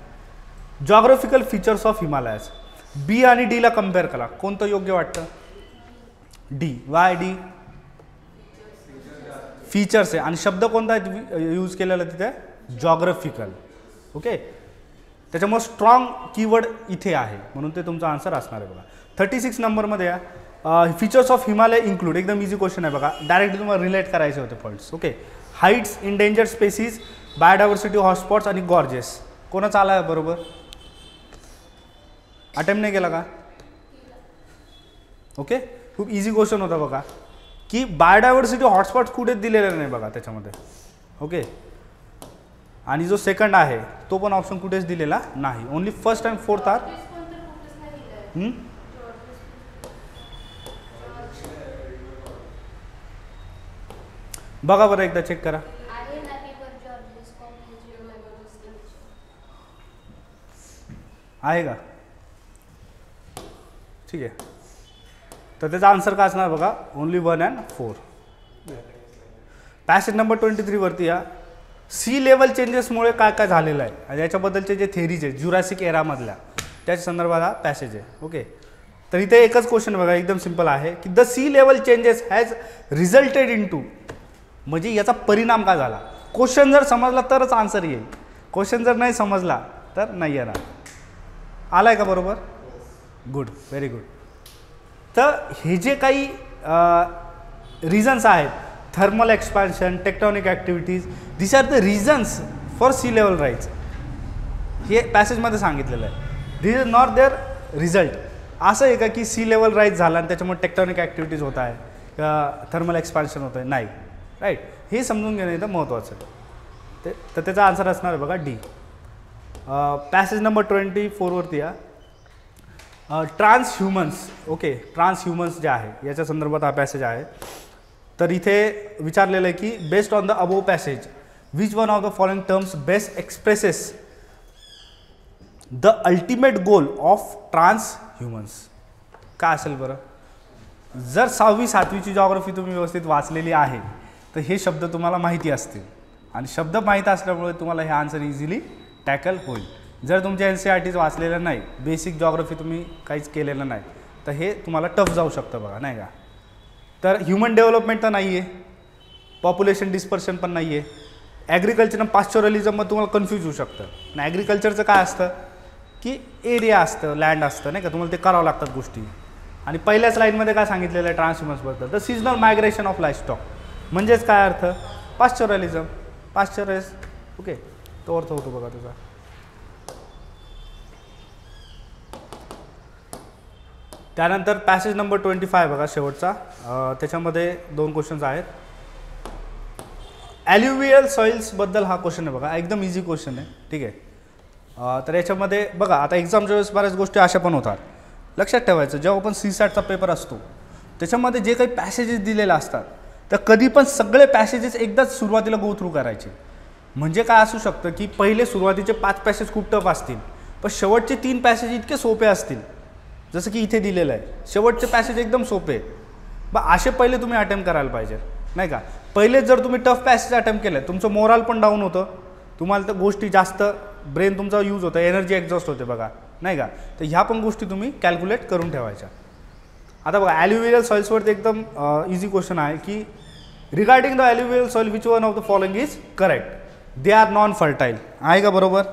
Geographical features of Himalayas. B आणि डीला कम्पेअर करा, कोणतं योग्य वाटतं, डी. वाय डी, फीचर्स आहे आणि शब्द कोणता यूज केलेला तिथे, जॉग्राफिकल. ओके, त्याच्यामुळे स्ट्रॉंग कीवर्ड इथे आहे म्हणून ते तुमचा आन्सर असणार आहे बघा. 36 नंबरमध्ये या फीचर्स ऑफ हिमालय इन्क्लूड, एकदम इझी क्वेश्चन आहे बघा, डायरेक्टली तुम्हाला रिलेट करायचे होते points. Okay, heights, endangered species, biodiversity hotspots आणि गॉर्जेस. कोणाचा आला आहे बरोबर, अटेम्प्ट नाही केला का. ओके, खूप इझी क्वेश्चन होता बघा की बायोडायव्हर्सिटी हॉटस्पॉट कुठेच दिलेलं नाही बघा त्याच्यामध्ये. ओके, आणि जो सेकंड आहे तो पण ऑप्शन कुठेच दिलेला नाही, only first and fourth are. बघा बरं एकदा चेक करा. आहे का, ठीक आहे. तर त्याचा आन्सर काय असणार बघा, ओनली 1 and 4. पॅसेज नंबर 23 वरती या सी लेवल चेंजेसमुळे काय काय झालेलं आहे आणि याच्याबद्दलचे जे थेरीज आहे ज्युरासिक एरामधल्या त्याच्या संदर्भात हा पॅसेज आहे. ओके, तर इथे एकच क्वेश्चन बघा, एकदम सिम्पल आहे की the sea level changes has resulted into, म्हणजे याचा परिणाम काय झाला. क्वेश्चन जर समजला तरच आन्सर येईल, क्वेश्चन जर नाही समजला तर नाही येणार. आलाय का बरोबर, गुड, व्हेरी गुड. तर हे जे काही रिझन्स आहेत, thermal expansion, tectonic activities, this are the reasons for sea level rise, हे पॅसेजमध्ये सांगितलेलं आहे. This is not their result. असं आहे का की सी लेवल राईज झाला आणि त्याच्यामुळे टेक्टॉनिक ॲक्टिव्हिटीज होत आहे किंवा थर्मल एक्सपान्शन होत आहे, नाही, राईट. हे समजून घेणं इथं महत्त्वाचं आहे. तर त्याचा आन्सर असणार आहे बघा डी. पॅसेज नंबर 24 वरती या ट्रान्सह्युमन्स. ओके, ट्रान्सह्युमन्स जे आहे याच्या संदर्भात हा पॅसेज आहे. तर इथे विचारलेलं आहे की based on the above passage which one of the following terms best expresses the ultimate goal of transhumance. काय असेल बरं. जर 6वी 7वीची जॉग्राफी तुम्ही व्यवस्थित वाचलेली आहे तर हे शब्द तुम्हाला माहिती असतील आणि शब्द माहीत असल्यामुळे तुम्हाला हे आन्सर इझिली टॅकल होईल. जर तुमच्या NCERTs वाचलेलं नाही, बेसिक जॉग्राफी तुम्ही काहीच केलेलं नाही, तर हे तुम्हाला टफ जाऊ शकतं बघा, नाही का. तर ह्युमन डेव्हलपमेंट तर नाही आहे, पॉप्युलेशन डिस्पर्शन पण नाही आहे, ॲग्रिकल्चर आणि पाश्चरलिझममध्ये तुम्हाला कन्फ्यूज होऊ शकतं. आणि ॲग्रिकल्चरचं काय असतं की एरिया असतं, लँड असतं, नाही का, तुम्हाला ते करावं लागतात गोष्टी. आणि पहिल्याच लाईनमध्ये काय सांगितलेलं आहे ट्रान्सह्युमन्सबद्दल, the seasonal migration of livestock, म्हणजेच काय अर्थ, पाश्चरलिझम, पाश्चराइज. ओके, तो अर्थ होतो बघा तुझा. त्यानंतर पॅसेज नंबर 25 बघा शेवटचा, त्याच्यामध्ये 2 क्वेश्चन्स आहेत. ॲल्युवियल सॉइल्सबद्दल हा क्वेश्चन आहे बघा, एकदम इझी क्वेश्चन आहे. ठीक आहे. तर याच्यामध्ये बघा आता एक्झामच्या वेळेस बऱ्याच गोष्टी अशा पण होतात. लक्षात ठेवायचं, जेव्हा आपण CSATचा पेपर असतो त्याच्यामध्ये जे काही पॅसेजेस दिलेले असतात तर कधी पण सगळे पॅसेजेस एकदाच सुरुवातीला गो थ्रू करायचे. म्हणजे काय असू शकतं की पहिले सुरुवातीचे 5 पॅसेज खूप टफ असतील, पण शेवटचे 3 पॅसेज इतके सोपे असतील, जसं की इथे दिलेलं आहे. शेवटचे पॅसेज एकदम सोपे. असे पहिले तुम्ही अटेम्प्ट करायला पाहिजे, नाही का. पहिले जर तुम्ही टफ पॅसेज अटेम्प्ट केलं, तुमचं मोराल पण डाऊन होतं, तुम्हाला तर गोष्टी जास्त ब्रेन तुमचा यूज होतं, एनर्जी एक्झॉस्ट होते बघा, नाही का. तर ह्या पण गोष्टी तुम्ही कॅल्क्युलेट करून ठेवायच्या. आता बघा ॲल्युवियल सॉइल्सवरती एकदम इझी क्वेश्चन आहे की regarding the alluvial soil which one of the following is correct. They are non fertile. आहे का बरोबर?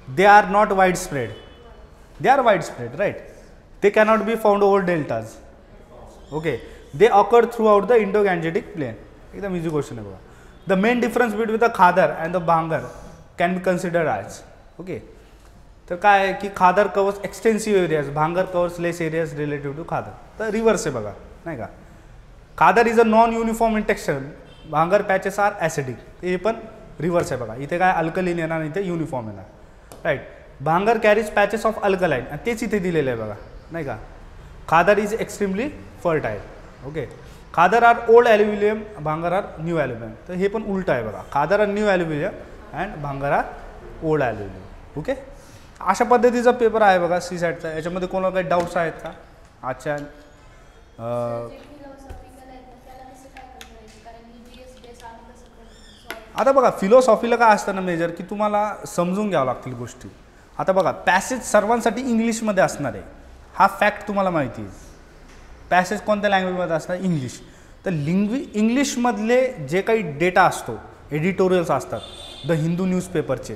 They are not wide spread. They are wide spread, right. They cannot be found over deltas. Okay. They occur throughout the Indo Gangetic plain. एकदम easy question आहे बघा. The main difference between the khadar and the bhangar can be considered as. Okay. तर काय आहे की खादर covers extensive areas, bhangar covers less areas relative to khadar. तर reverse आहे बघा, नाही का. Khadar is a non uniform in texture, bhangar patches are acidic. हे पण रिव्हर्स आहे बघा. इथे काय अल्कलीन येणार, इथे युनिफॉर्म येणार, राईट. भांगर कॅरीज पॅचेस ऑफ अल्कलाईन, आणि तेच इथे दिलेलं आहे बघा, नाही का. Khadar is extremely fertile. Okay. Khadar are old aluminium, bhangar are new aluminium. तर हे पण उलट आहे बघा. Khadar are new aluminium and bhangar are old aluminium. Okay. अशा पद्धतीचा पेपर आहे बघा CSATचा. याच्यामध्ये कोणाला काही डाऊट्स आहेत का आजच्या? आता बघा फिलॉसॉफीला काय असतं ना मेजर, की तुम्हाला समजून घ्यावं लागतील गोष्टी. आता बघा पॅसेज सर्वांसाठी इंग्लिशमध्ये असणार आहे, हा फॅक्ट तुम्हाला माहिती आहे. पॅसेज कोणत्या लँग्वेजमध्ये असणार? इंग्लिश. तर इंग्लिशमधले जे काही डेटा असतो, एडिटोरियल्स असतात द हिंदू न्यूजपेपरचे,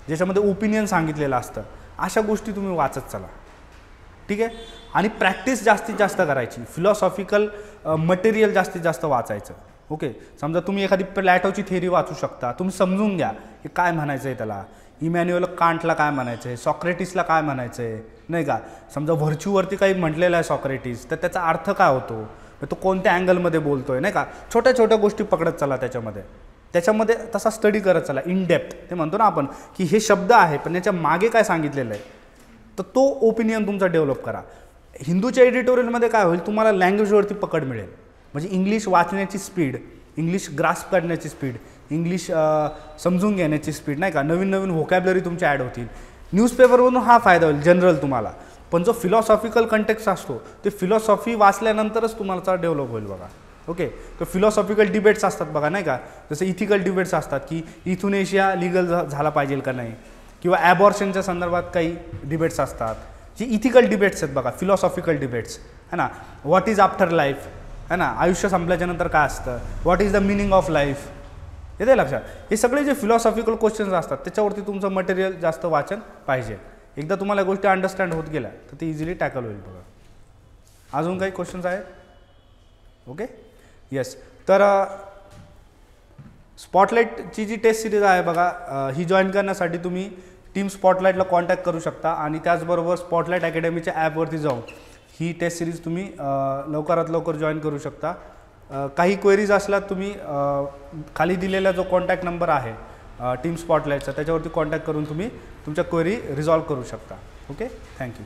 ज्याच्यामध्ये ओपिनियन सांगितलेलं असतं, अशा गोष्टी तुम्ही वाचत चला. ठीक आहे. आणि प्रॅक्टिस जास्तीत जास्त करायची. फिलॉसॉफिकल मटेरियल जास्तीत जास्त वाचायचं. ओके. समजा तुम्ही एखादी प्लॅटोची थेअरी वाचू शकता, तुम्ही समजून घ्या की काय म्हणायचं आहे त्याला, इमॅन्युअल कांटला काय म्हणायचं आहे, सॉक्रेटिसला काय म्हणायचं आहे, नाही का. समजा व्हर्च्यूवरती काही म्हटलेलं आहे सॉक्रेटिस, तर त्याचा अर्थ काय होतो, तो कोणत्या अँगलमध्ये बोलतो आहे, नाही का. छोट्या छोट्या गोष्टी पकडत चला त्याच्यामध्ये तसा स्टडी करत चला इन डेप्थ. ते म्हणतो ना आपण की हे शब्द आहे पण याच्या मागे काय सांगितलेलं आहे, तर तो ओपिनियन तुमचा डेव्हलप करा. हिंदूच्या एडिटोरियलमध्ये काय होईल, तुम्हाला लँग्वेजवरती पकड मिळेल. म्हणजे इंग्लिश वाचण्याची स्पीड, इंग्लिश ग्रास्प करण्याची स्पीड, इंग्लिश समजून घेण्याची स्पीड, नाही का. नवीन नवीन व्होकॅबलरी तुमची ॲड होतील. न्यूजपेपरवरून हा फायदा होईल जनरल तुम्हाला. पण जो फिलॉसॉफिकल कंटेक्स्ट असतो ते फिलॉसॉफी वाचल्यानंतरच तुम्हाला डेव्हलप होईल बघा. ओके. तर फिलॉसॉफिकल डिबेट्स असतात बघा, नाही का. जसं इथिकल डिबेट्स असतात की इथुनेशिया लिगल झाला पाहिजे का नाही, किंवा ॲबॉर्शनच्या संदर्भात काही डिबेट्स असतात, जी इथिकल डिबेट्स आहेत बघा, फिलॉसॉफिकल डिबेट्स, है ना. व्हॉट इज आफ्टर लाईफ, है ना. आयुष्य संपल्याच्यानंतर काय असतं, what is the meaning of life, येते लक्षात. हे सगळे जे फिलॉसॉफिकल क्वेश्चन्स असतात त्याच्यावरती तुमचं मटेरियल जास्त वाचन पाहिजे. एकदा तुम्हाला गोष्टी अंडरस्टँड होत गेल्या तर ते इझिली टॅकल होईल बघा. अजून काही क्वेश्चन्स आहेत? ओके. येस. तर स्पॉटलाईटची जी टेस्ट सिरीज आहे बघा, ही जॉईन करण्यासाठी तुम्ही टीम स्पॉटलाईटला कॉन्टॅक्ट करू शकता. आणि त्याचबरोबर स्पॉटलाईट अकॅडमीच्या ॲपवरती जाऊन ही टेस्ट सिरीज तुम्ही लवकरात लवकर जॉईन करू शकता. काही क्वेरीज असल्यात तुम्ही खाली दिलेला जो कॉन्टॅक्ट नंबर आहे टीम स्पॉटलाईटचा, त्याच्यावरती कॉन्टॅक्ट करून तुम्ही तुमच्या क्वेरी रिझॉल्व करू शकता. ओके. थँक्यू.